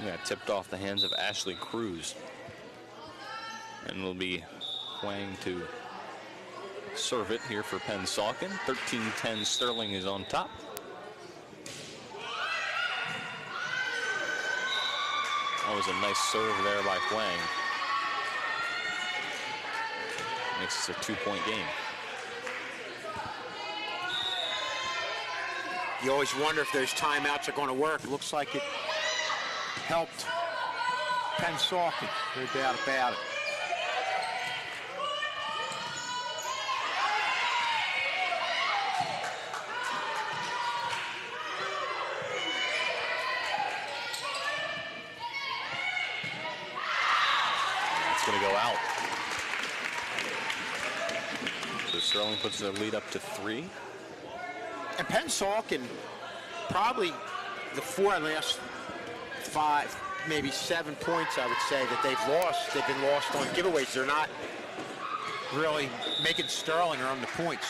Yeah, tipped off the hands of Ashley Cruz. And it'll be Huang to serve it here for Pennsauken. 13-10, Sterling is on top. That was a nice serve there by Huang. Makes it a 2-point game. You always wonder if those timeouts are going to work. It looks like it helped Pennsauken, no doubt about it. It's going to go out. So Sterling puts their lead up to 3. And Pennsauken, probably the 4 last 5, maybe 7 points, I would say, that they've lost. They've been lost on giveaways. They're not really making Sterling earn the points.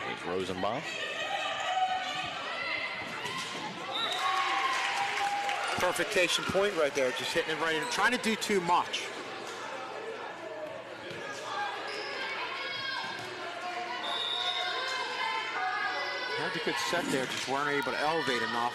Here's Rosenbaum. Perfectation point right there, just hitting it right in, trying to do too much. Had a good set there, just weren't able to elevate enough.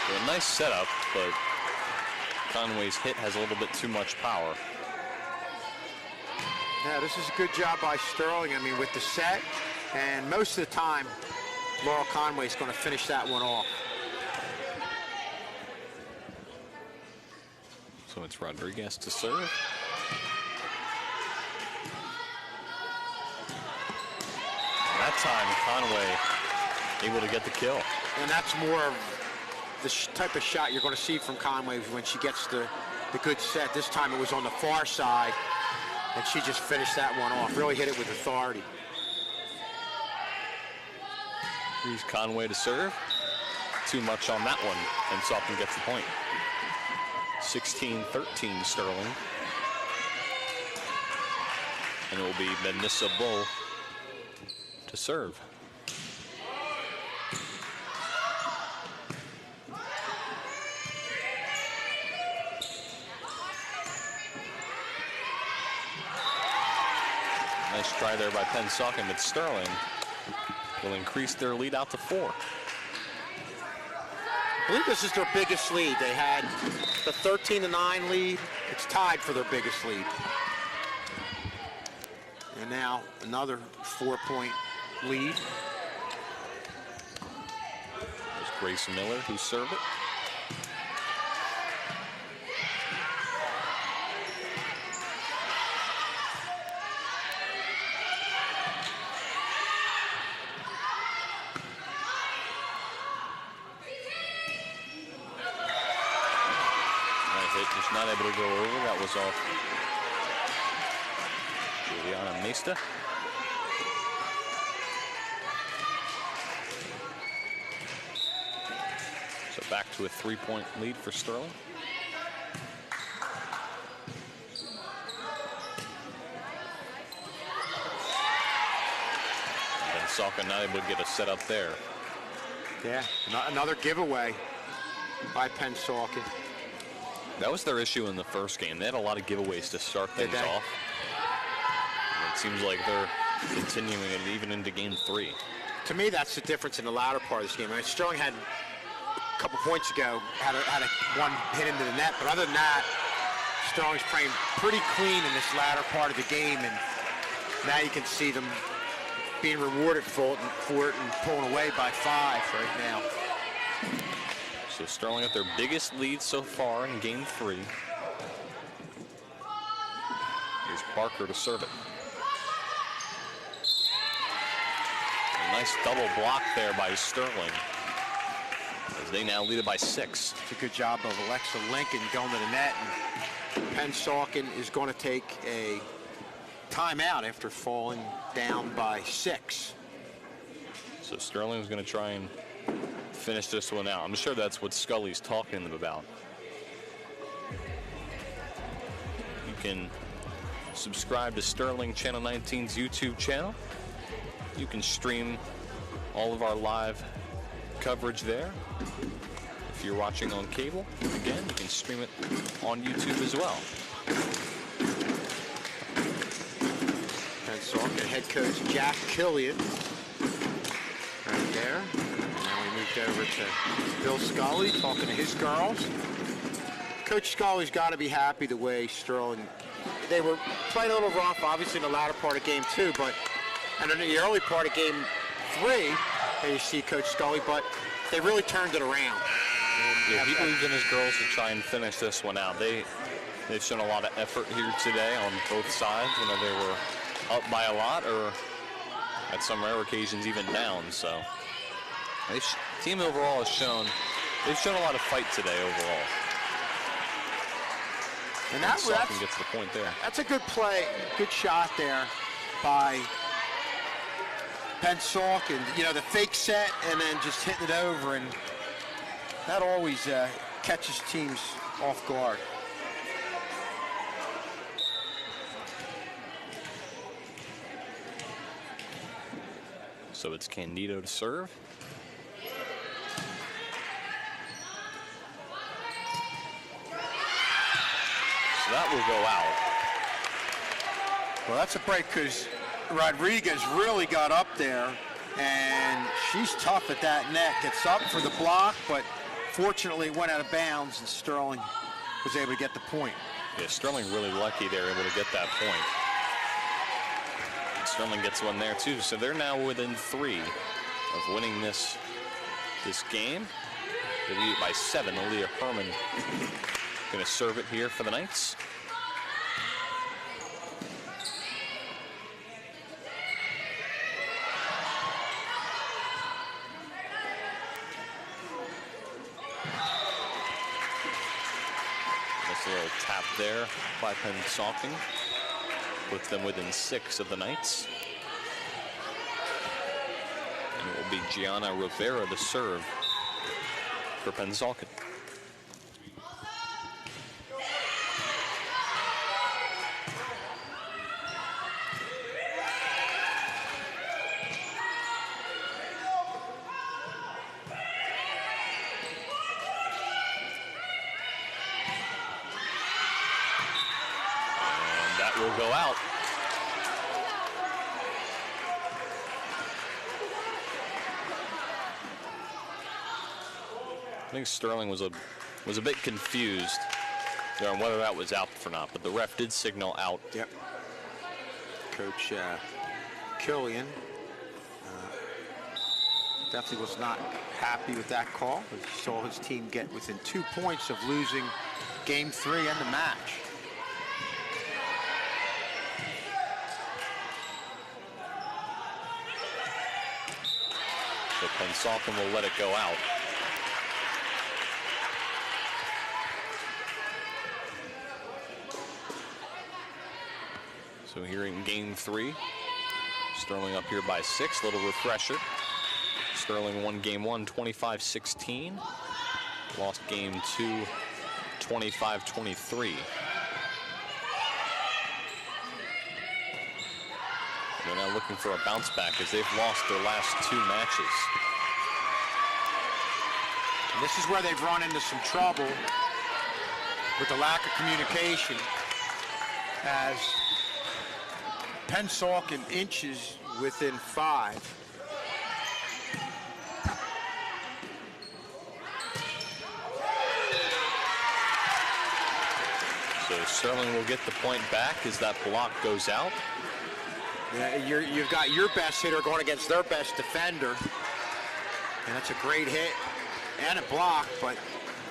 A nice setup, but Conway's hit has a little bit too much power. Yeah, this is a good job by Sterling. I mean, with the set, and most of the time, Laurel Conway's going to finish that one off. So it's Rodriguez to serve. That time, Conway able to get the kill. And that's more of the type of shot you're going to see from Conway when she gets the good set. This time it was on the far side, and she just finished that one off. Really hit it with authority. Here's Conway to serve. Too much on that one, and Pennsauken gets the point. 16-13 Sterling. And it will be Vanessa Bull to serve. Nice try there by Pennsauken, but Sterling will increase their lead out to 4. I believe this is their biggest lead. They had the 13-9 lead. It's tied for their biggest lead. And now another 4-point lead. There's Grace Miller who served it. Just not able to go over. That was off Juliana Mesta. So back to a 3-point lead for Sterling. And Pennsauken not able to get a set up there. Yeah, another giveaway by Pennsauken. That was their issue in the first game. They had a lot of giveaways to start things off. And it seems like they're continuing it even into game 3. To me, that's the difference in the latter part of this game. I mean, Sterling had a couple points ago had one hit into the net, but other than that, Sterling's playing pretty clean in this latter part of the game, and now you can see them being rewarded for it and pulling away by 5 right now. So Sterling at their biggest lead so far in game 3. Here's Parker to serve it. A nice double block there by Sterling, as they now lead it by 6. It's a good job of Alexa Lincoln going to the net, and Pennsauken is going to take a timeout after falling down by 6. So Sterling's going to try and finish this one out. I'm sure that's what Scully's talking to them about. You can subscribe to Sterling Channel 19's YouTube channel. You can stream all of our live coverage there. If you're watching on cable, again, you can stream it on YouTube as well. Pennsauken head coach Jack Killian right there. Over to Bill Scully talking to his girls. Coach Scully's got to be happy the way Sterling, they were playing a little rough obviously in the latter part of game 2, but and in the early part of game 3 you see Coach Scully, but they really turned it around. Yeah, he believes in his girls to try and finish this one out. They've shown a lot of effort here today on both sides. You know, they were up by a lot, or at some rare occasions even down. So team overall they've shown a lot of fight today overall. And that gets the point there. That's a good play, good shot there by Pennsauken. You know, the fake set and then just hitting it over, and that always catches teams off guard. So it's Candido to serve. So that will go out. Well, that's a break because Rodriguez really got up there, and she's tough at that net. Gets up for the block, but fortunately went out of bounds, and Sterling was able to get the point. Yeah, Sterling really lucky they're able to get that point. And Sterling gets one there too, so they're now within 3 of winning this game. They lead by 7. Aaliyah Herman going to serve it here for the Knights. Nice little tap there by Pennsauken. Puts them within 6 of the Knights. And it will be Gianna Rivera to serve for Pennsauken. And that will go out. I think Sterling was a bit confused on whether that was out or not, but the ref did signal out. Yep. Coach Killian definitely was not happy with that call. He saw his team get within 2 points of losing Game 3 and the match. So Pennsauken will let it go out. So here in Game 3, Sterling up here by 6, little refresher. Sterling won Game 1 25-16, lost Game 2 25-23. They're now looking for a bounce back as they've lost their last 2 matches. And this is where they've run into some trouble with the lack of communication, as Pennsauken inches within 5. So Sterling will get the point back as that block goes out. Yeah, you've got your best hitter going against their best defender. And that's a great hit and a block, but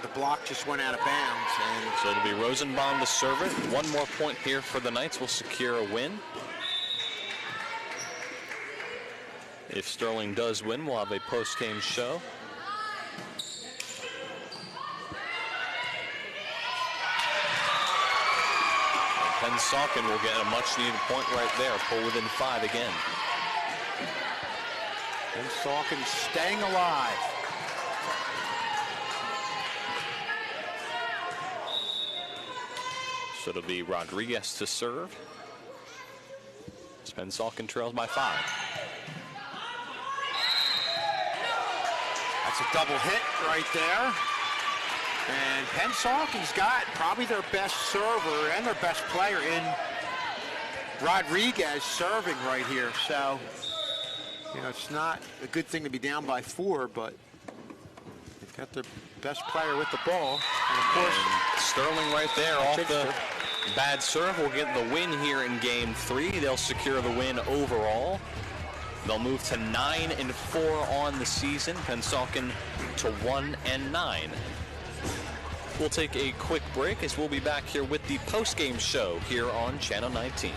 the block just went out of bounds. And so it'll be Rosenbaum to serve it. 1 more point here for the Knights will secure a win. If Sterling does win, we'll have a post-game show. And Pennsauken will get a much-needed point right there, pull within 5 again. Pennsauken staying alive. So it'll be Rodriguez to serve. Pennsauken trails by 5. That's a double hit right there. And Pennsauken's got probably their best server and their best player in Rodriguez serving right here. So, you know, it's not a good thing to be down by 4, but they've got their best player with the ball. And of course, Sterling right there off the bad serve will get the win here in Game 3. They'll secure the win overall. They'll move to 9-4 on the season. Pennsauken to 1-9. We'll take a quick break as we'll be back here with the post-game show here on Channel 19.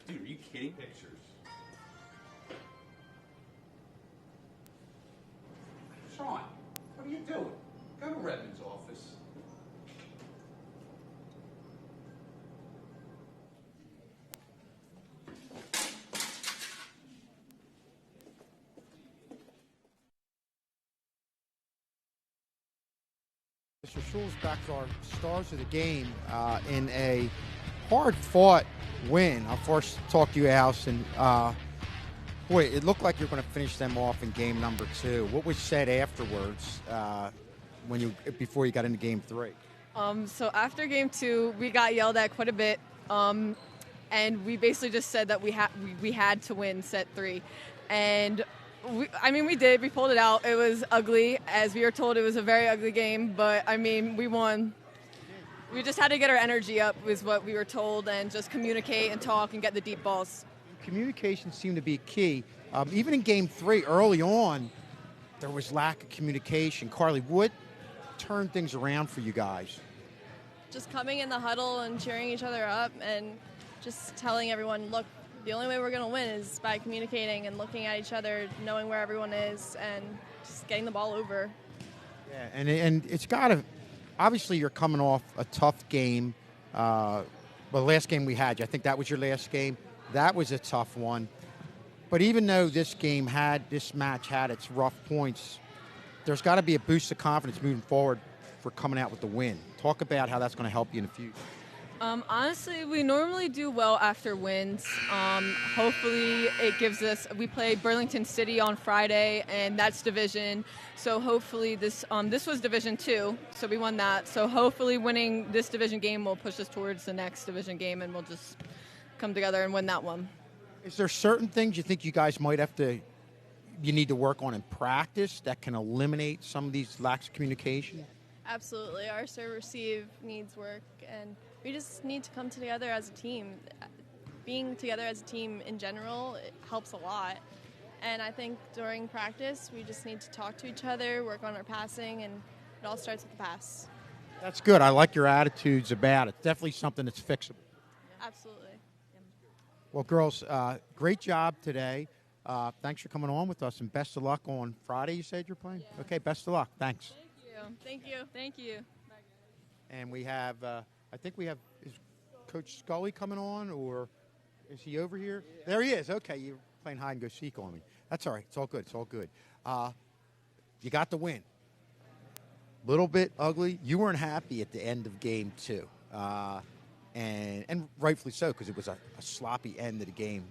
Dude, are you kidding? Pictures. Sean, what are you doing? Go to Redmond's office. Mr. Schulzbach, our stars of the game, in a hard-fought win. I'll first talk to you, Allison. Boy, it looked like you were going to finish them off in game number 2. What was said afterwards before you got into game 3? So after game 2, we got yelled at quite a bit, and we basically just said that we had to win set 3, and we did. We pulled it out. It was ugly, as we were told. It was a very ugly game, but we won. We just had to get our energy up, was what we were told, and just communicate and talk and get the deep balls. Communication seemed to be key. Even in game 3, early on, there was lack of communication. Carly, what turned things around for you guys? Just coming in the huddle and cheering each other up and just telling everyone, look, the only way we're going to win is by communicating and looking at each other, knowing where everyone is, and just getting the ball over. Yeah, and it's got to, obviously you're coming off a tough game. The last game we had, I think that was your last game. That was a tough one. But even though this match had its rough points, there's got to be a boost of confidence moving forward for coming out with the win. Talk about how that's going to help you in the future. Honestly, we normally do well after wins. Hopefully it gives us, we play Burlington City on Friday, and that's division. So hopefully this was Division 2, so we won that. So hopefully winning this division game will push us towards the next division game, and we'll just come together and win that one. Is there certain things you think you guys might you need to work on in practice that can eliminate some of these lacks of communication? Absolutely. Our serve receive needs work, and we just need to come together as a team. Being together as a team in general, it helps a lot. And I think during practice, we just need to talk to each other, work on our passing, and it all starts with the pass. That's good. I like your attitudes about it. Definitely something that's fixable. Absolutely. Well, girls, great job today. Thanks for coming on with us, and best of luck on Friday. You said you're playing? Yeah. Okay, best of luck. Thanks. Thank you. Thank you. And we have, I think we have, is Coach Scully coming on, or is he over here? Yeah. There he is. Okay, you're playing hide and go seek on me. That's all right. It's all good. It's all good. You got the win. Little bit ugly. You weren't happy at the end of game 2. And rightfully so, because it was a sloppy end of the game.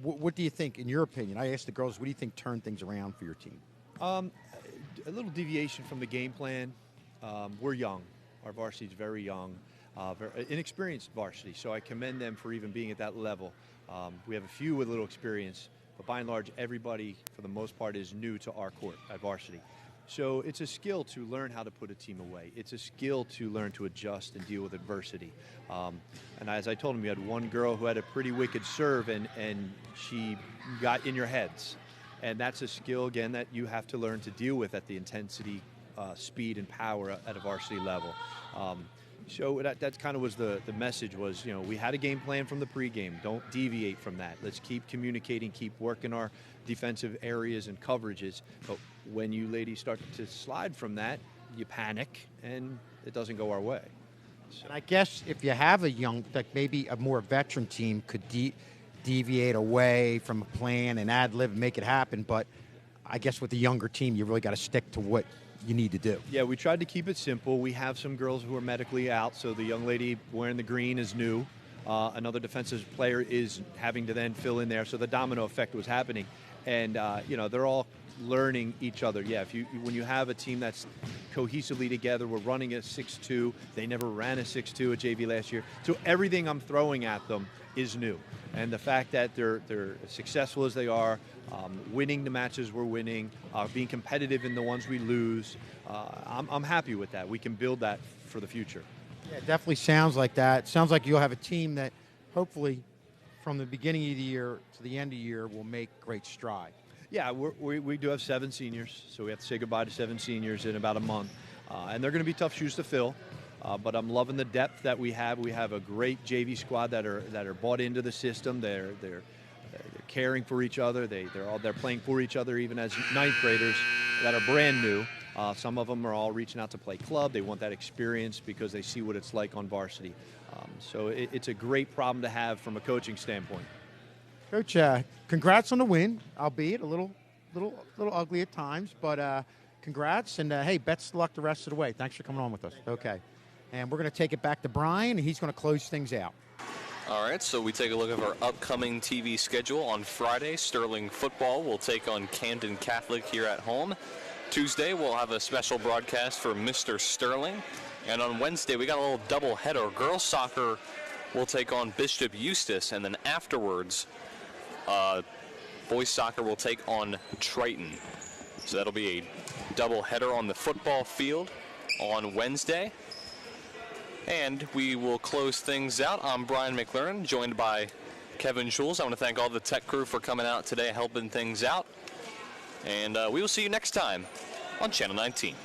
What do you think, in your opinion? I asked the girls, what do you think turned things around for your team? A little deviation from the game plan. We're young. Our varsity's very young, very inexperienced varsity, so I commend them for even being at that level. We have a few with little experience, but by and large, everybody, for the most part, is new to our court at varsity. So it's a skill to learn how to put a team away. It's a skill to learn to adjust and deal with adversity. And as I told him, you had one girl who had a pretty wicked serve, and she got in your heads. And that's a skill, again, that you have to learn to deal with at the intensity, speed, and power at a varsity level. So that kind of was the message was, we had a game plan from the pregame. Don't deviate from that. Let's keep communicating, keep working our defensive areas and coverages. But when you ladies start to slide from that, you panic, and it doesn't go our way. So. And I guess if you have a young, like maybe a more veteran team could deviate away from a plan and ad-lib and make it happen, but I guess with the younger team, you really got to stick to what you need to do. Yeah, we tried to keep it simple. We have some girls who are medically out, so the young lady wearing the green is new. Another defensive player is having to then fill in there, so the domino effect was happening. And, they're all learning each other. Yeah, when you have a team that's cohesively together, we're running a 6-2. They never ran a 6-2 at JV last year. So everything I'm throwing at them is new. And the fact that they're as successful as they are, winning the matches we're winning, being competitive in the ones we lose, I'm happy with that. We can build that for the future. Yeah, it definitely sounds like that. Sounds like you'll have a team that hopefully from the beginning of the year to the end of the year will make great stride. Yeah, we do have 7 seniors, so we have to say goodbye to 7 seniors in about a month. And they're going to be tough shoes to fill. But I'm loving the depth that we have. We have a great JV squad that are bought into the system. They're caring for each other. They're playing for each other, even as 9th graders that are brand new. Some of them are all reaching out to play club. They want that experience because they see what it's like on varsity. So it's a great problem to have from a coaching standpoint. Coach, congrats on the win, albeit a little ugly at times, but congrats, and hey, best of luck the rest of the way. Thanks for coming on with us. Okay, and we're going to take it back to Brian, and he's going to close things out. All right, so we take a look at our upcoming TV schedule. On Friday, Sterling football will take on Camden Catholic here at home. Tuesday, we'll have a special broadcast for Mr. Sterling. And on Wednesday, we got a little double header. Girls soccer will take on Bishop Eustis, and then afterwards, boys soccer will take on Triton. So that'll be a double header on the football field on Wednesday. And we will close things out. I'm Brian McLaren, joined by Kevin Schulz. I want to thank all the tech crew for coming out today, helping things out. And we will see you next time on Channel 19.